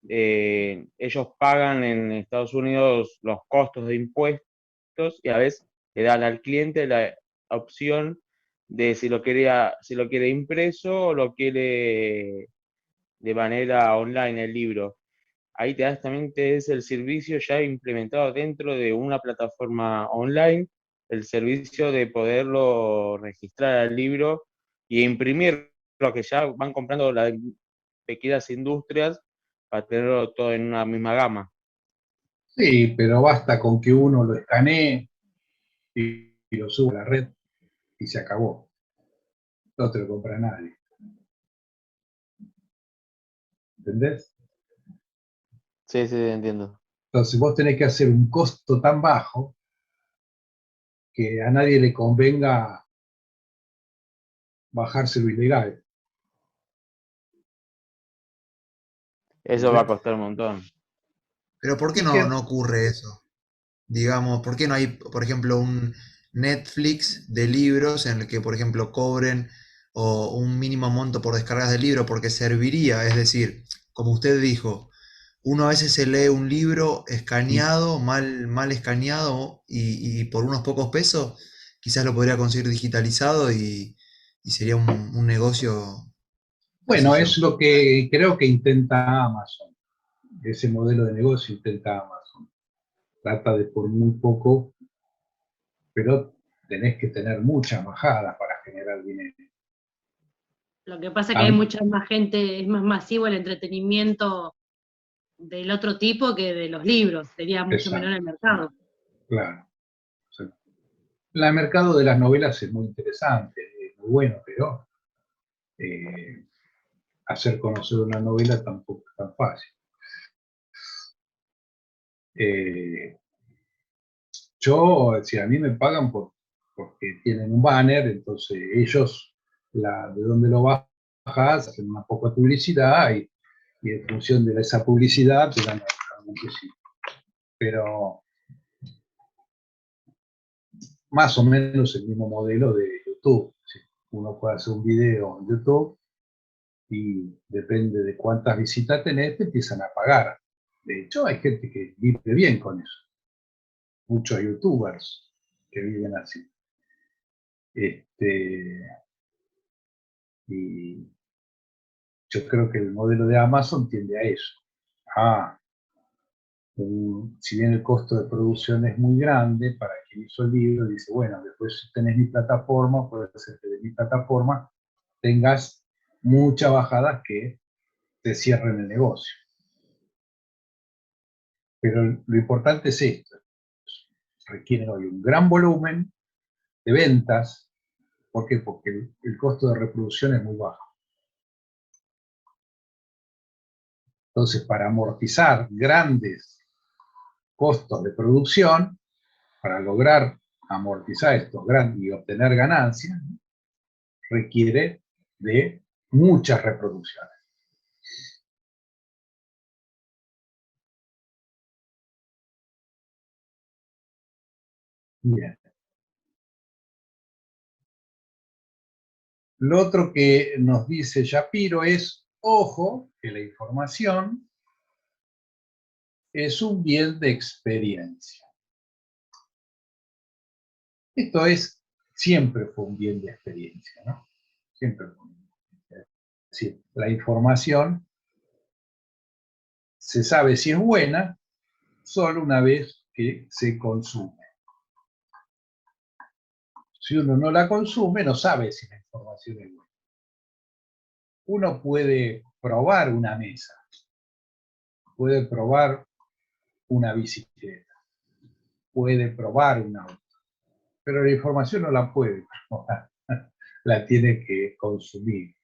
Ellos pagan en Estados Unidos los costos de impuestos y a veces le dan al cliente la opción de si lo quiere impreso o lo quiere de manera online el libro. Ahí también te es el servicio ya implementado dentro de una plataforma online, el servicio de poderlo registrar al libro y imprimir lo que ya van comprando las pequeñas industrias para tenerlo todo en una misma gama. Sí, pero basta con que uno lo escanee y lo suba a la red y se acabó. No te lo compra nadie. ¿Entendés? Sí, sí, entiendo. Entonces vos tenés que hacer un costo tan bajo que a nadie le convenga bajárselo ilegal. Eso va a costar un montón. Pero ¿por qué Y que, no ocurre eso? Digamos, ¿por qué no hay, por ejemplo, un Netflix de libros en el que, por ejemplo, cobren o un mínimo monto por descargas de libro? Porque serviría, es decir, como usted dijo, uno a veces se lee un libro escaneado, mal escaneado, y por unos pocos pesos, quizás lo podría conseguir digitalizado y sería un negocio, qué sé bueno, es yo. lo que creo que intenta Amazon. Ese modelo de negocio intenta Amazon. Trata de por muy poco, pero tenés que tener muchas bajadas para generar dinero. Lo que pasa es que hay Ah, mucha más gente, es más masivo el entretenimiento del otro tipo que de los libros, sería mucho menor exacto, el mercado. claro. O sea, el mercado de las novelas es muy interesante, es muy bueno, pero eh, hacer conocer una novela tampoco es tan fácil. Eh, si a mí me pagan porque tienen un banner, entonces ellos, de donde lo bajas, hacen una poca publicidad y en función de esa publicidad te dan realmente sí. Pero más o menos el mismo modelo de YouTube. ¿Sí? Uno puede hacer un video en YouTube y depende de cuántas visitas tenés, te empiezan a pagar. De hecho, hay gente que vive bien con eso. Muchos youtubers que viven así. Este, y yo creo que el modelo de Amazon tiende a eso. Ah, si bien el costo de producción es muy grande para quien hizo el libro, dice, bueno, después tenés mi plataforma, puede ser que de mi plataforma tengas muchas bajadas que te cierren el negocio. Pero lo importante es esto. Requieren hoy un gran volumen de ventas. ¿Por qué? Porque el costo de reproducción es muy bajo. Entonces, para amortizar grandes costos de producción, para lograr amortizar estos grandes y obtener ganancias, requiere de muchas reproducciones. Bien. Lo otro que nos dice Shapiro es, ojo, que la información es un bien de experiencia. Esto siempre fue un bien de experiencia, ¿no? Siempre fue un bien de experiencia. Es decir, la información se sabe si es buena solo una vez que se consume. Si uno no la consume, no sabe si la información es buena. Uno puede probar una mesa, puede probar una bicicleta, puede probar un auto, pero la información no la puede probar, la tiene que consumir.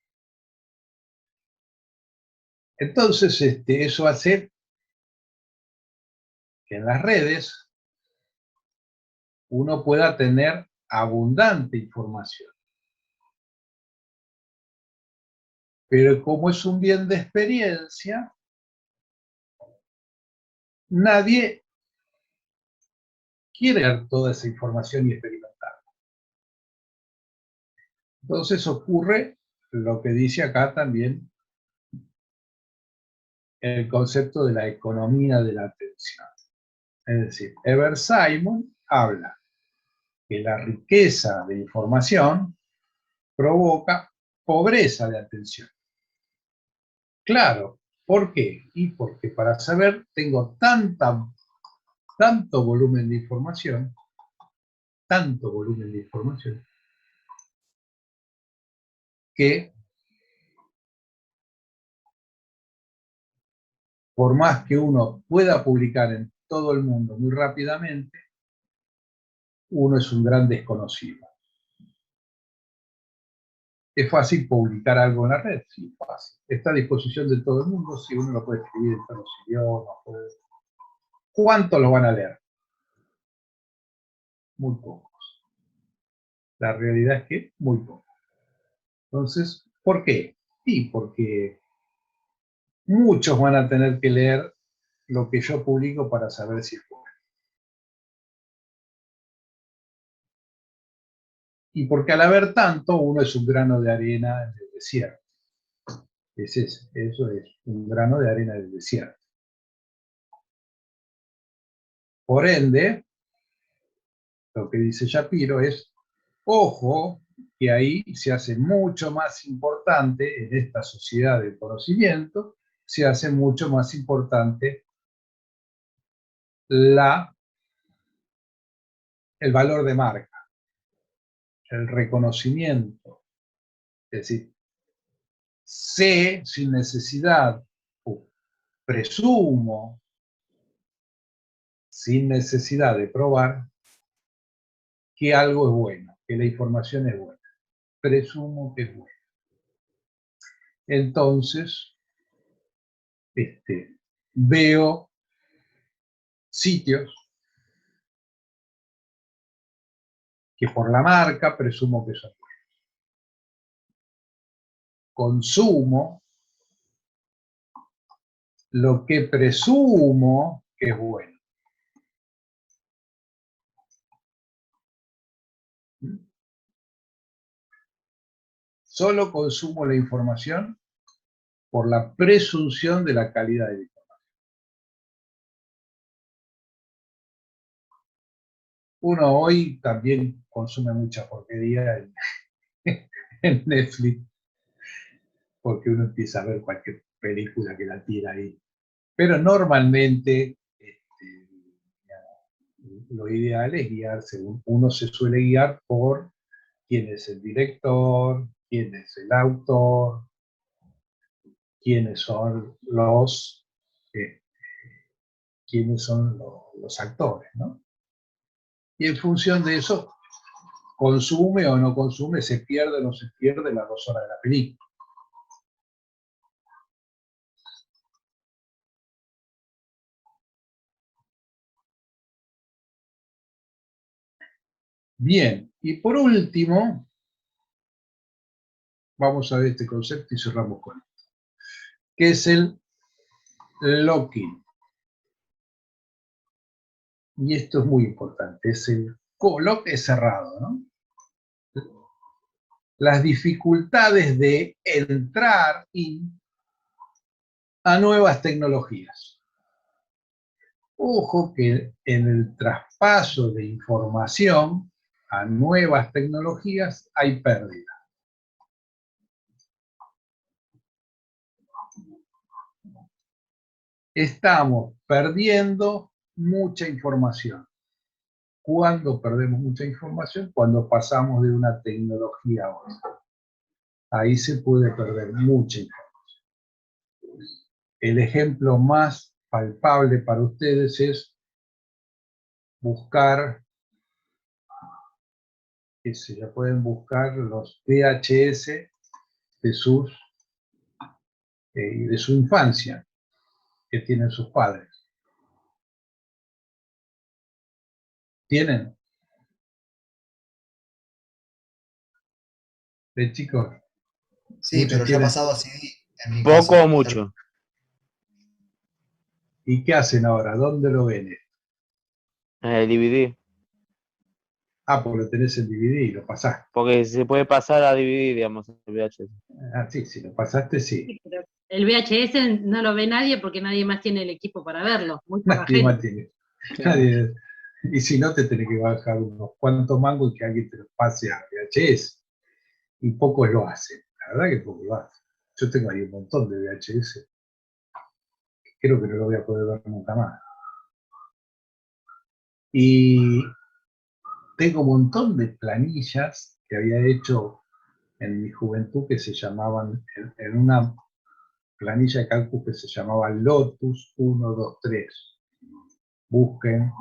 Entonces, eso hace que en las redes uno pueda tener abundante información. Pero como es un bien de experiencia, nadie quiere dar toda esa información y experimentar. Entonces ocurre lo que dice acá también el concepto de la economía de la atención. Es decir, Ever Simon habla que la riqueza de información provoca pobreza de atención. Claro, ¿por qué? Y porque para saber tengo tanto volumen de información, que por más que uno pueda publicar en todo el mundo muy rápidamente, uno es un gran desconocido. ¿Es fácil publicar algo en la red? Sí, fácil. ¿Está a disposición de todo el mundo? Sí, uno lo puede escribir en todos los idiomas. ¿Cuánto lo van a leer? Muy pocos. La realidad es que muy pocos. Entonces, ¿por qué? Sí, porque muchos van a tener que leer lo que yo publico para saber si es bueno. Y porque al haber tanto, uno es un grano de arena en el desierto. Eso es un grano de arena del desierto. Por ende, lo que dice Shapiro es, ojo, que ahí se hace mucho más importante, en esta sociedad del conocimiento, se hace mucho más importante el valor de marca, el reconocimiento. Es decir, sé sin necesidad, o presumo, sin necesidad de probar, que algo es bueno, que la información es buena. Presumo que es buena. Entonces, veo sitios que por la marca presumo que son buenos. Consumo lo que presumo que es bueno. Solo consumo la información por la presunción de la calidad de la información. Uno hoy también consume mucha porquería en Netflix, porque uno empieza a ver cualquier película que la tira ahí. Pero normalmente lo ideal es guiarse. Uno se suele guiar por quién es el director, quién es el autor, quiénes son los actores, ¿no? Y en función de eso, consume o no consume, se pierde o no se pierde las 2 horas de la película. Bien, y por último, vamos a ver este concepto y cerramos con esto, que es el locking. Y esto es muy importante, es el lock es cerrado, ¿no? Las dificultades de entrar a nuevas tecnologías. Ojo que en el traspaso de información a nuevas tecnologías hay pérdida. Estamos perdiendo mucha información. ¿Cuándo perdemos mucha información? Cuando pasamos de una tecnología a otra. Ahí se puede perder mucha información. El ejemplo más palpable para ustedes es buscar, ya pueden buscar los VHS de de su infancia, que tienen sus padres. ¿Tienen? ¿De chicos? Sí, pero ya ha pasado así en mi Poco casa. o mucho. ¿Y qué hacen ahora? ¿Dónde lo ven? DVD. Ah, porque lo tenés en DVD y lo pasás. Porque se puede pasar a DVD, digamos, el VHS. Ah, sí, si lo pasaste, sí. Sí, pero el VHS no lo ve nadie porque nadie más tiene el equipo para verlo. Muy poca Nadie gente. más tiene. Nadie. Y si no, te tenés que bajar unos cuantos mangos y que alguien te lo pase a VHS. Y pocos lo hacen. La verdad que pocos lo hacen. Yo tengo ahí un montón de VHS. Creo que no lo voy a poder ver nunca más. Y tengo un montón de planillas que había hecho en mi juventud que se llamaban, en una planilla de cálculo que se llamaba Lotus 123. Busquen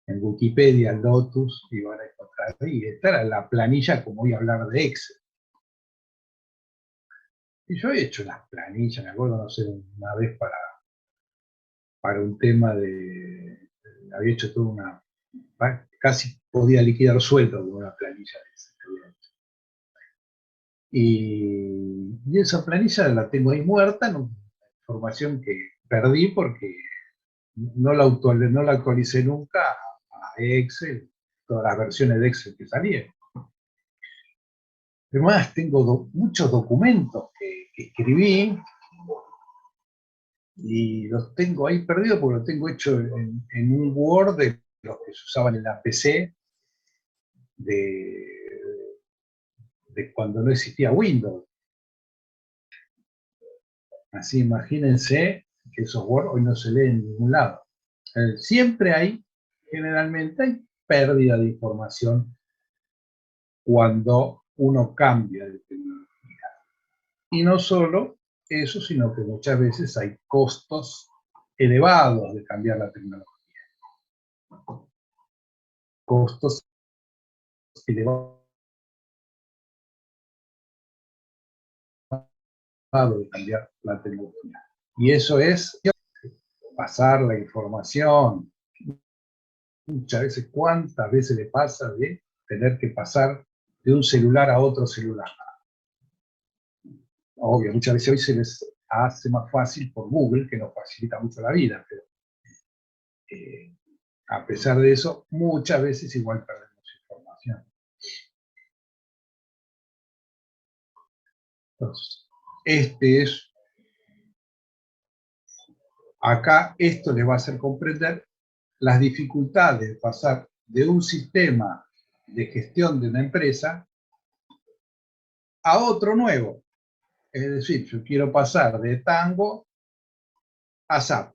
en Wikipedia Lotus y van a encontrar ahí. Esta era la planilla como voy a hablar de Excel. Y yo he hecho unas planillas, me acuerdo, no sé, una vez para un tema había hecho toda una, casi podía liquidar sueldo con una planilla de esa que había hecho. Y esa planilla la tengo ahí muerta, información que perdí porque no la actualicé nunca a Excel, todas las versiones de Excel que salieron. Además, tengo muchos documentos que escribí y los tengo ahí perdidos porque los tengo hecho en un Word de los que se usaban en la PC de cuando no existía Windows. Así imagínense que esos Word hoy no se leen en ningún lado. Siempre generalmente hay pérdida de información cuando uno cambia de tecnología. Y no solo eso, sino que muchas veces hay costos elevados de cambiar la tecnología. Costos elevados de cambiar la tecnología. Y eso es pasar la información. Muchas veces, ¿cuántas veces le pasa de tener que pasar de un celular a otro celular? Obvio, muchas veces hoy se les hace más fácil por Google, que nos facilita mucho la vida, pero a pesar de eso, muchas veces igual perdemos información. Entonces, acá esto les va a hacer comprender las dificultades de pasar de un sistema de gestión de una empresa a otro nuevo. Es decir, yo quiero pasar de Tango a SAP.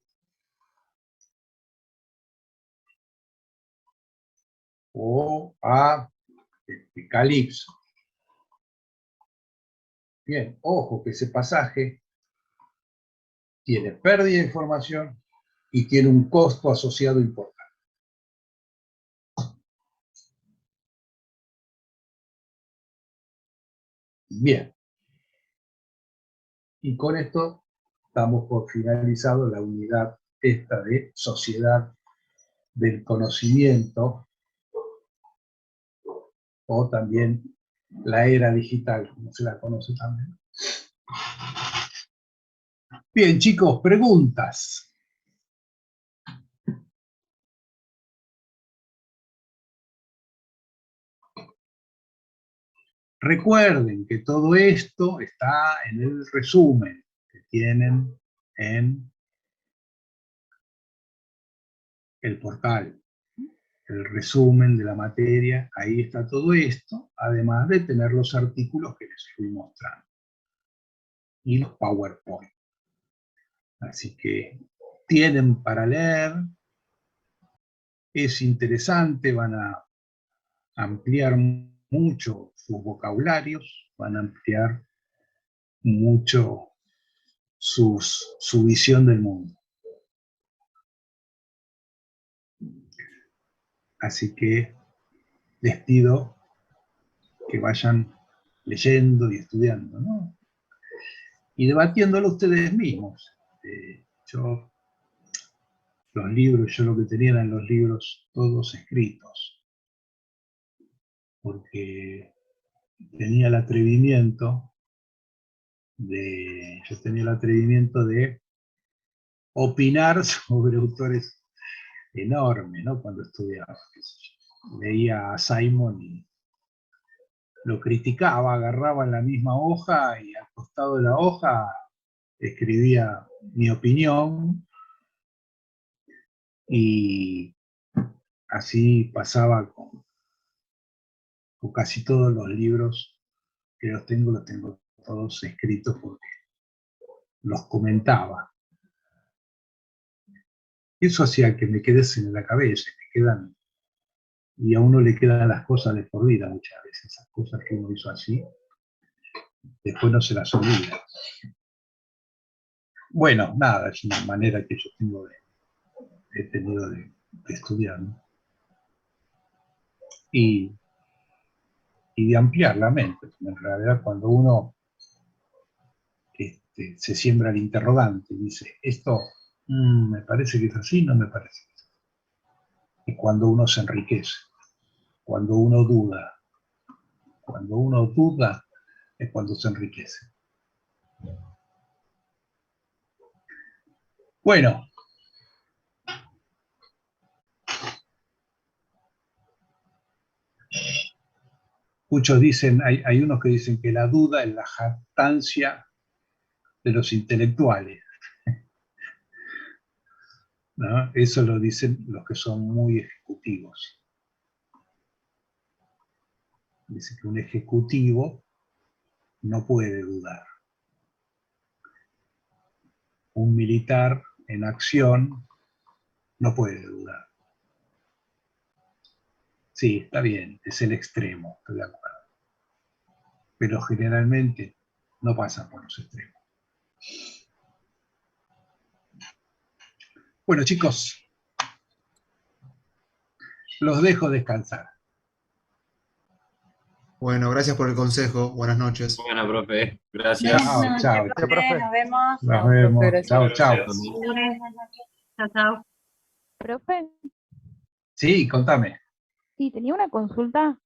O a Calypso. Bien, ojo que ese pasaje tiene pérdida de información y tiene un costo asociado importante. Bien. Y con esto damos por finalizado la unidad esta de sociedad del conocimiento, o también la era digital, como se la conoce también. Bien, chicos, preguntas. Recuerden que todo esto está en el resumen que tienen en el portal. El resumen de la materia, ahí está todo esto, además de tener los artículos que les fui mostrando. Y los PowerPoint. Así que tienen para leer, es interesante, van a ampliar mucho sus vocabularios, van a ampliar mucho su visión del mundo. Así que les pido que vayan leyendo y estudiando, ¿no? Y debatiéndolo ustedes mismos. Los libros, yo lo que tenía eran los libros todos escritos, porque tenía el atrevimiento de opinar sobre autores enormes, ¿no? Cuando estudiaba. Leía a Simon y lo criticaba, agarraba en la misma hoja y al costado de la hoja escribía mi opinión, y así pasaba con casi todos los libros que los tengo todos escritos porque los comentaba. Eso hacía que me quedesen en la cabeza, y a uno le quedan las cosas de por vida muchas veces, esas cosas que uno hizo así, después no se las olvida. Bueno, nada, es una manera que yo he tenido de estudiar, ¿no? Y de ampliar la mente. En realidad, cuando uno se siembra el interrogante, dice, esto me parece que es así, no me parece que es así. Es cuando uno se enriquece, cuando uno duda. Cuando uno duda es cuando se enriquece. Bueno. Muchos dicen, hay unos que dicen que la duda es la jactancia de los intelectuales, ¿no? Eso lo dicen los que son muy ejecutivos. Dice que un ejecutivo no puede dudar. Un militar en acción no puede dudar. Sí, está bien, es el extremo, estoy de acuerdo. Pero generalmente no pasa por los extremos. Bueno, chicos, los dejo descansar. Bueno, gracias por el consejo. Buenas noches. Bueno, profe, gracias. Chao, chao. Profe, nos vemos. Nos vemos. Profe, Chao, chao. Chao, chao. Profe, Sí, contame. sí, tenía una consulta,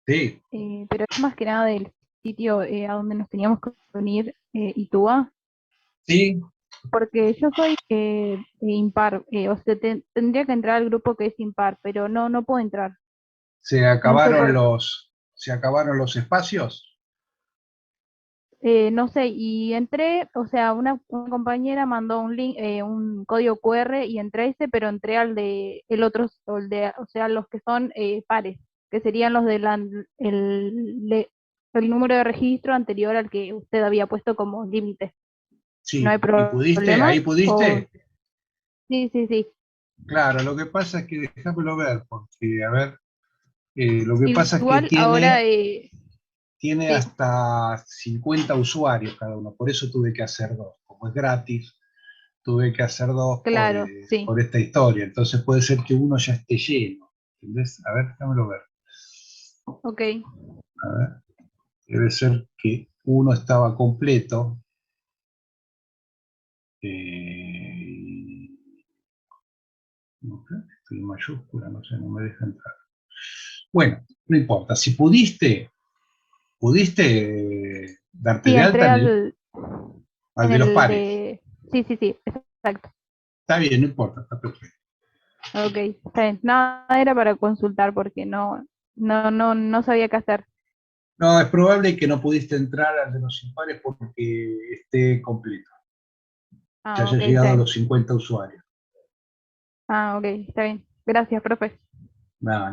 Sí, pero es más que nada del sitio a donde nos teníamos que unir, Itúa, sí. porque yo soy impar, o sea, tendría que entrar al grupo que es impar, pero no puedo entrar. ¿Se No sé acabaron por se acabaron los espacios? no sé, y entré, o sea, una compañera mandó un link, un código QR y entré a ese, pero entré al de el otro, o sea, los que son pares, que serían los del el número de registro anterior al que usted había puesto como límite. ¿No hay Sí. ¿Y pudiste? problema? ¿Ahí pudiste? Sí, sí, sí. Claro, lo que pasa es que déjamelo ver, porque, a ver, lo que pasa es que Igual ahora, tiene sí, hasta 50 usuarios cada uno, por eso tuve que hacer dos. Como es gratis, tuve que hacer dos claro, sí. por esta historia. Entonces puede ser que uno ya esté lleno. ¿Entendés? A ver, déjamelo ver. Ok. A ver, debe ser que uno estaba completo. No sé, estoy en mayúscula, no sé, no me deja entrar. Bueno, no importa. Si pudiste darte Sí, de entré alta al en de los el pares. de... Sí, sí, sí, exacto. Está bien, no importa, está perfecto. Ok, está bien. Nada, era para consultar porque no sabía qué hacer. No, es probable que no pudiste entrar al de los impares porque esté completo, que Ah, haya ok, está llegado a bien. los 50 usuarios. Ah, ok, está bien. Gracias, profe. Nada,